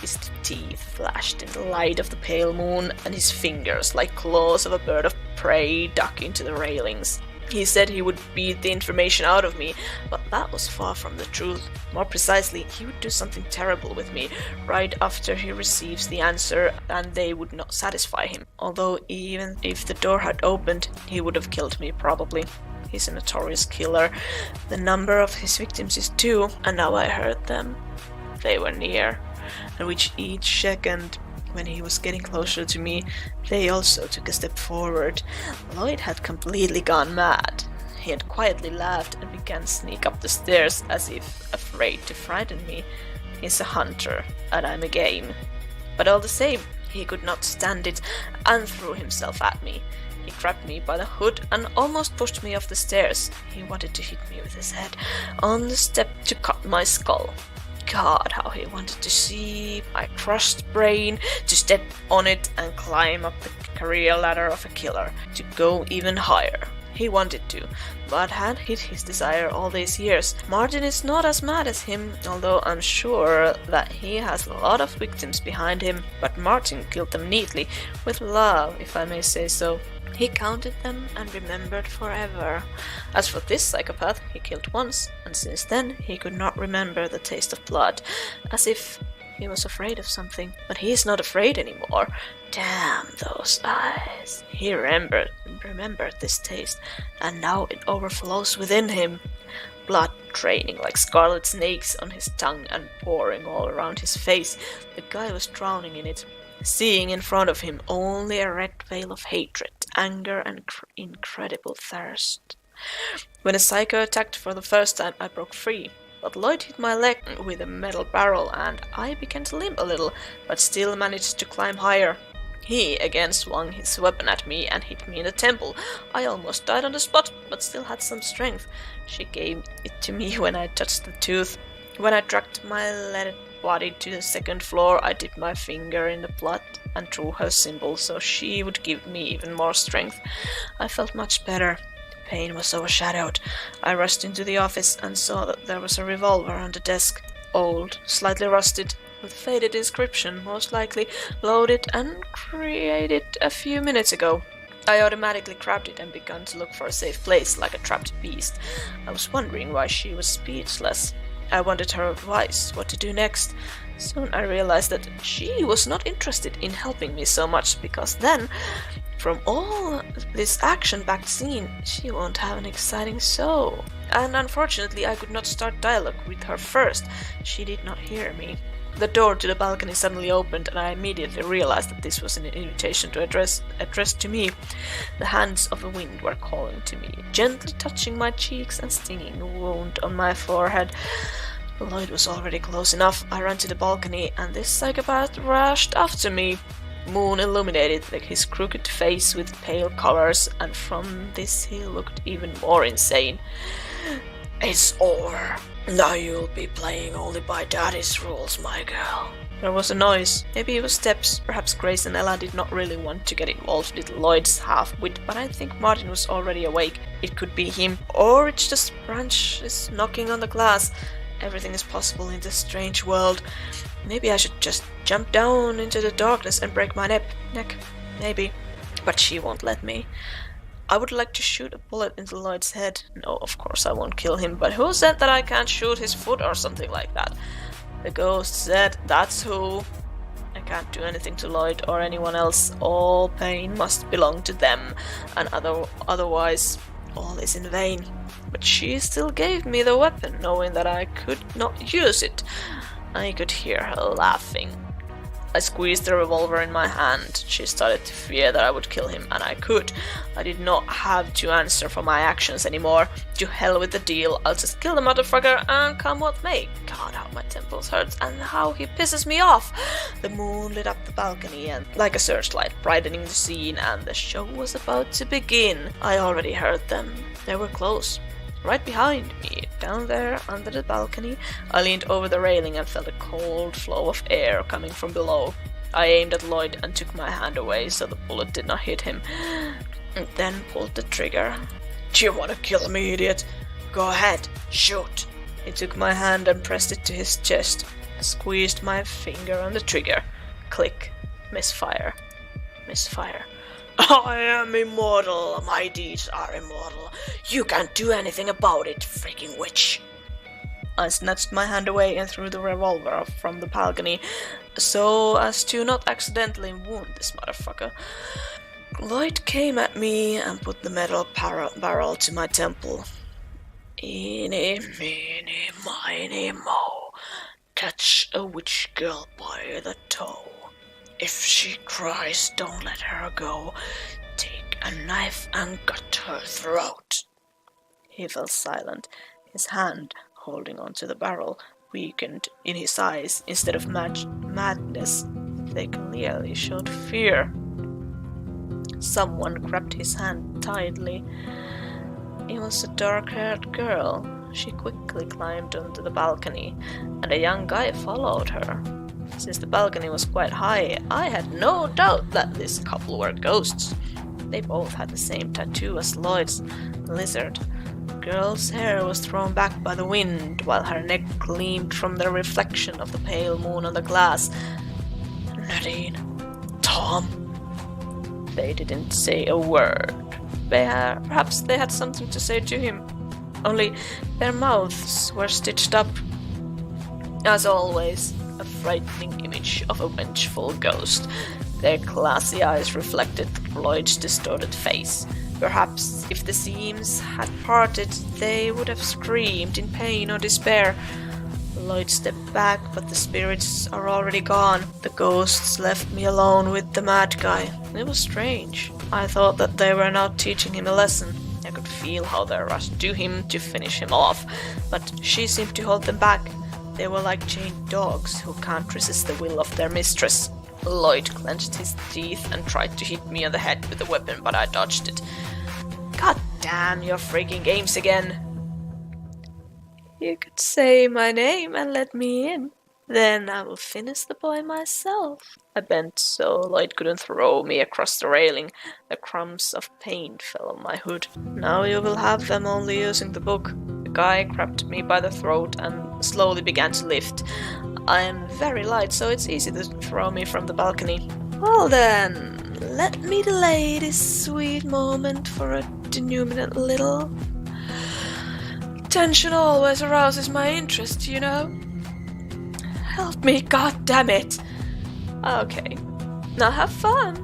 His teeth flashed in the light of the pale moon, and his fingers, like claws of a bird of prey, dug into the railings. He said he would beat the information out of me, but that was far from the truth. More precisely, he would do something terrible with me right after he receives the answer, and they would not satisfy him. Although even if the door had opened, he would have killed me probably. He's a notorious killer. The number of his victims is 2, and now I heard them. They were near, and with each second, when he was getting closer to me, they also took a step forward. Lloyd had completely gone mad. He had quietly laughed and began to sneak up the stairs as if afraid to frighten me. He's a hunter, and I'm a game. But all the same, he could not stand it and threw himself at me. He grabbed me by the hood and almost pushed me off the stairs. He wanted to hit me with his head on the step to cut my skull. God, how he wanted to see my crushed brain, to step on it and climb up the career ladder of a killer, to go even higher. He wanted to, but had hid his desire all these years. Martin is not as mad as him, although I'm sure that he has a lot of victims behind him, but Martin killed them neatly, with love, if I may say so. He counted them and remembered forever. As for this psychopath, he killed once, and since then he could not remember the taste of blood, as if he was afraid of something. But he is not afraid anymore. Damn those eyes. He remembered this taste, and now it overflows within him. Blood draining like scarlet snakes on his tongue and pouring all around his face. The guy was drowning in it, seeing in front of him only a red veil of hatred, anger, and incredible thirst. When a psycho attacked for the first time, I broke free, but Lloyd hit my leg with a metal barrel and I began to limp a little, but still managed to climb higher. He again swung his weapon at me and hit me in the temple. I almost died on the spot, but still had some strength. She gave it to me when I touched the tooth. When I dragged my leaded body to the second floor, I dipped my finger in the blood and drew her symbol so she would give me even more strength. I felt much better. The pain was overshadowed. I rushed into the office and saw that there was a revolver on the desk. Old, slightly rusted, with faded inscription, most likely loaded and created a few minutes ago. I automatically grabbed it and began to look for a safe place like a trapped beast. I was wondering why she was speechless. I wanted her advice, what to do next. Soon I realized that she was not interested in helping me so much, because then, from all this action-packed scene, she won't have an exciting show. And unfortunately, I could not start dialogue with her first. She did not hear me. The door to the balcony suddenly opened, and I immediately realized that this was an invitation to addressed to me. The hands of the wind were calling to me, gently touching my cheeks and stinging a wound on my forehead. Lloyd was already close enough. I ran to the balcony, and this psychopath rushed after me. Moon illuminated his crooked face with pale colors, and from this he looked even more insane. It's over. Now you'll be playing only by Daddy's rules, my girl. There was a noise. Maybe it was steps. Perhaps Grace and Ella did not really want to get involved with Lloyd's half-wit, but I think Martin was already awake. It could be him, or it's just Branch is knocking on the glass. Everything is possible in this strange world. Maybe I should just jump down into the darkness and break my neck. Maybe. But she won't let me. I would like to shoot a bullet into Lloyd's head. No, of course I won't kill him, but who said that I can't shoot his foot or something like that? The ghost said, that's who. I can't do anything to Lloyd or anyone else. All pain must belong to them, and otherwise all is in vain. But she still gave me the weapon, knowing that I could not use it. I could hear her laughing. I squeezed the revolver in my hand. She started to fear that I would kill him, and I could. I did not have to answer for my actions anymore. To hell with the deal, I'll just kill the motherfucker and come what may. God, how my temples hurt and how he pisses me off. The moon lit up the balcony and like a searchlight, brightening the scene, and the show was about to begin. I already heard them. They were close. Right behind me, down there under the balcony, I leaned over the railing and felt a cold flow of air coming from below. I aimed at Lloyd and took my hand away so the bullet did not hit him, and then pulled the trigger. Do you want to kill me, idiot? Go ahead, shoot. He took my hand and pressed it to his chest. I squeezed my finger on the trigger. Click. Misfire. Misfire. I am immortal. My deeds are immortal. You can't do anything about it, freaking witch. I snatched my hand away and threw the revolver from the balcony so as to not accidentally wound this motherfucker. Lloyd came at me and put the metal barrel to my temple. Eeny, meeny, miny, moe. Catch a witch girl by the toe. If she cries, don't let her go. Take a knife and cut her throat. He fell silent. His hand, holding onto the barrel, weakened. In his eyes, instead of madness, they clearly showed fear. Someone grabbed his hand tightly. It was a dark-haired girl. She quickly climbed onto the balcony, and a young guy followed her. Since the balcony was quite high, I had no doubt that this couple were ghosts. They both had the same tattoo as Lloyd's, lizard. The girl's hair was thrown back by the wind, while her neck gleamed from the reflection of the pale moon on the glass. Nadine, Tom. They didn't say a word. Perhaps they had something to say to him. Only their mouths were stitched up. As always, a frightening image of a vengeful ghost. Their glassy eyes reflected Lloyd's distorted face. Perhaps if the seams had parted, they would have screamed in pain or despair. Lloyd stepped back, but the spirits are already gone. The ghosts left me alone with the mad guy. It was strange. I thought that they were now teaching him a lesson. I could feel how they rushed to him to finish him off, but she seemed to hold them back. They were like chained dogs who can't resist the will of their mistress. Lloyd clenched his teeth and tried to hit me on the head with the weapon, but I dodged it. God damn your freaking games again! You could say my name and let me in. Then I will finish the boy myself. I bent so Lloyd couldn't throw me across the railing. The crumbs of paint fell on my hood. Now you will have them only using the book. The guy grabbed me by the throat and slowly began to lift. I am very light, so it's easy to throw me from the balcony. Well then, let me delay this sweet moment for a denouement little. Attention always arouses my interest, you know? Help me, god damn it! Okay, now have fun!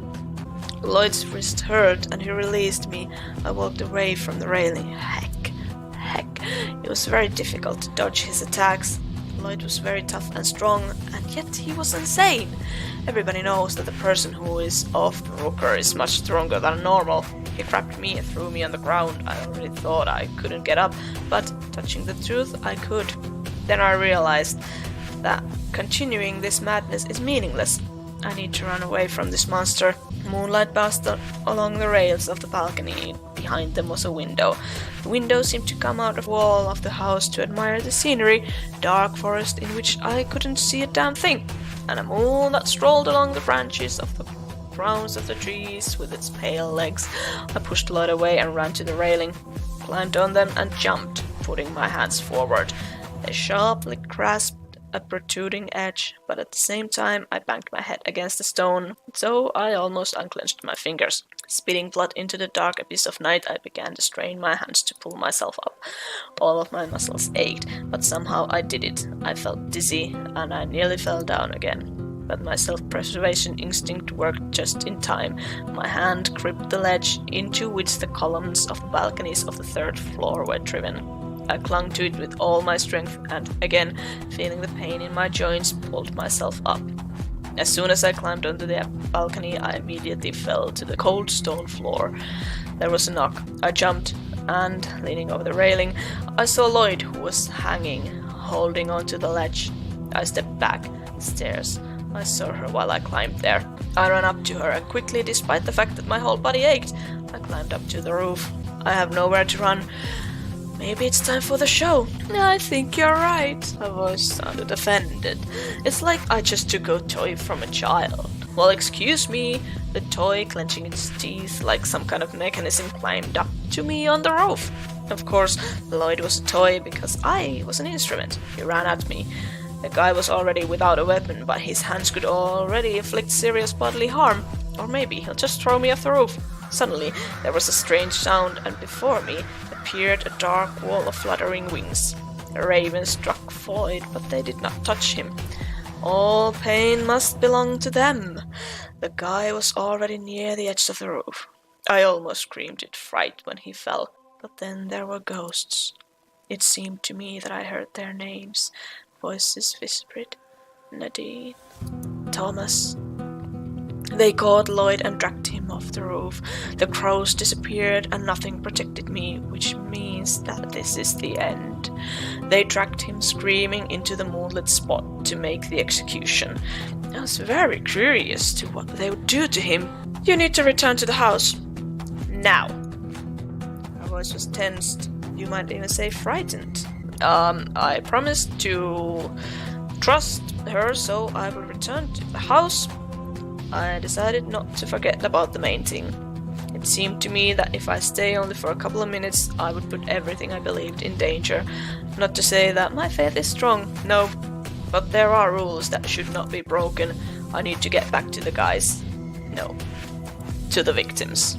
Lloyd's wrist hurt and he released me. I walked away from the railing. Heck. It was very difficult to dodge his attacks. Lloyd was very tough and strong, and yet he was insane. Everybody knows that the person who is off the rocker is much stronger than normal. He grabbed me and threw me on the ground. I already thought I couldn't get up, but touching the truth, I could. Then I realized that continuing this madness is meaningless. I need to run away from this monster. Moonlight bounced along the rails of the balcony. Behind them was a window. The window seemed to come out of the wall of the house to admire the scenery, dark forest in which I couldn't see a damn thing, and a moon that strolled along the branches of the crowns of the trees with its pale legs. I pushed Lloyd away and ran to the railing, climbed on them and jumped, putting my hands forward. They sharply grasped a protruding edge, but at the same time I banged my head against the stone, so I almost unclenched my fingers. Spitting blood into the dark abyss of night, I began to strain my hands to pull myself up. All of my muscles ached, but somehow I did it. I felt dizzy, and I nearly fell down again. But my self-preservation instinct worked just in time. My hand gripped the ledge into which the columns of the balconies of the third floor were driven. I clung to it with all my strength and, again, feeling the pain in my joints, pulled myself up. As soon as I climbed onto the balcony, I immediately fell to the cold stone floor. There was a knock. I jumped, and, leaning over the railing, I saw Lloyd, who was hanging, holding onto the ledge. I stepped back, the stairs. I saw her while I climbed there. I ran up to her, and quickly, despite the fact that my whole body ached, I climbed up to the roof. I have nowhere to run. Maybe it's time for the show. I think you're right. Her voice sounded offended. It's like I just took a toy from a child. Well, excuse me. The toy, clenching its teeth like some kind of mechanism, climbed up to me on the roof. Of course, Lloyd was a toy because I was an instrument. He ran at me. The guy was already without a weapon, but his hands could already inflict serious bodily harm. Or maybe he'll just throw me off the roof. Suddenly, there was a strange sound, and before me appeared a dark wall of fluttering wings. A raven struck Lloyd, but they did not touch him. All pain must belong to them. The guy was already near the edge of the roof. I almost screamed in fright when he fell, but then there were ghosts. It seemed to me that I heard their names. Voices whispered, Nadine, Thomas. They caught Lloyd and dragged him off the roof. The crows disappeared and nothing protected me, which means that this is the end. They dragged him screaming into the moonlit spot to make the execution. I was very curious to what they would do to him. You need to return to the house. Now. Her voice was tensed. You might even say frightened. I promised to trust her, so I will return to the house. I decided not to forget about the main thing. It seemed to me that if I stay only for a couple of minutes, I would put everything I believed in danger. Not to say that my faith is strong, no, but there are rules that should not be broken. I need to get back to the guys. No, to the victims.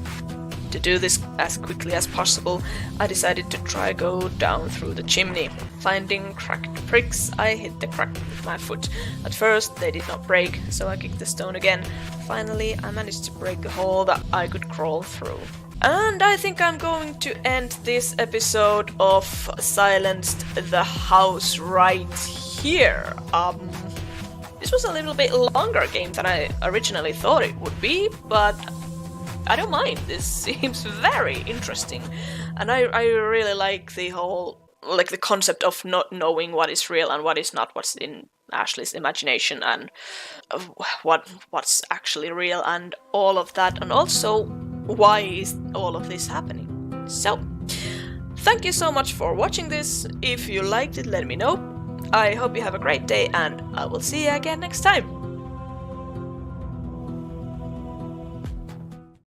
To do this as quickly as possible, I decided to try go down through the chimney. Finding cracked bricks, I hit the crack with my foot. At first, they did not break, so I kicked the stone again. Finally, I managed to break a hole that I could crawl through. And I think I'm going to end this episode of Silenced the House right here. This was a little bit longer game than I originally thought it would be, but I don't mind. This seems very interesting, and I really like the whole, like the concept of not knowing what is real and what is not, what's in Ashley's imagination, and what's actually real, and all of that, and also why is all of this happening. So, thank you so much for watching this. If you liked it, let me know. I hope you have a great day, and I will see you again next time.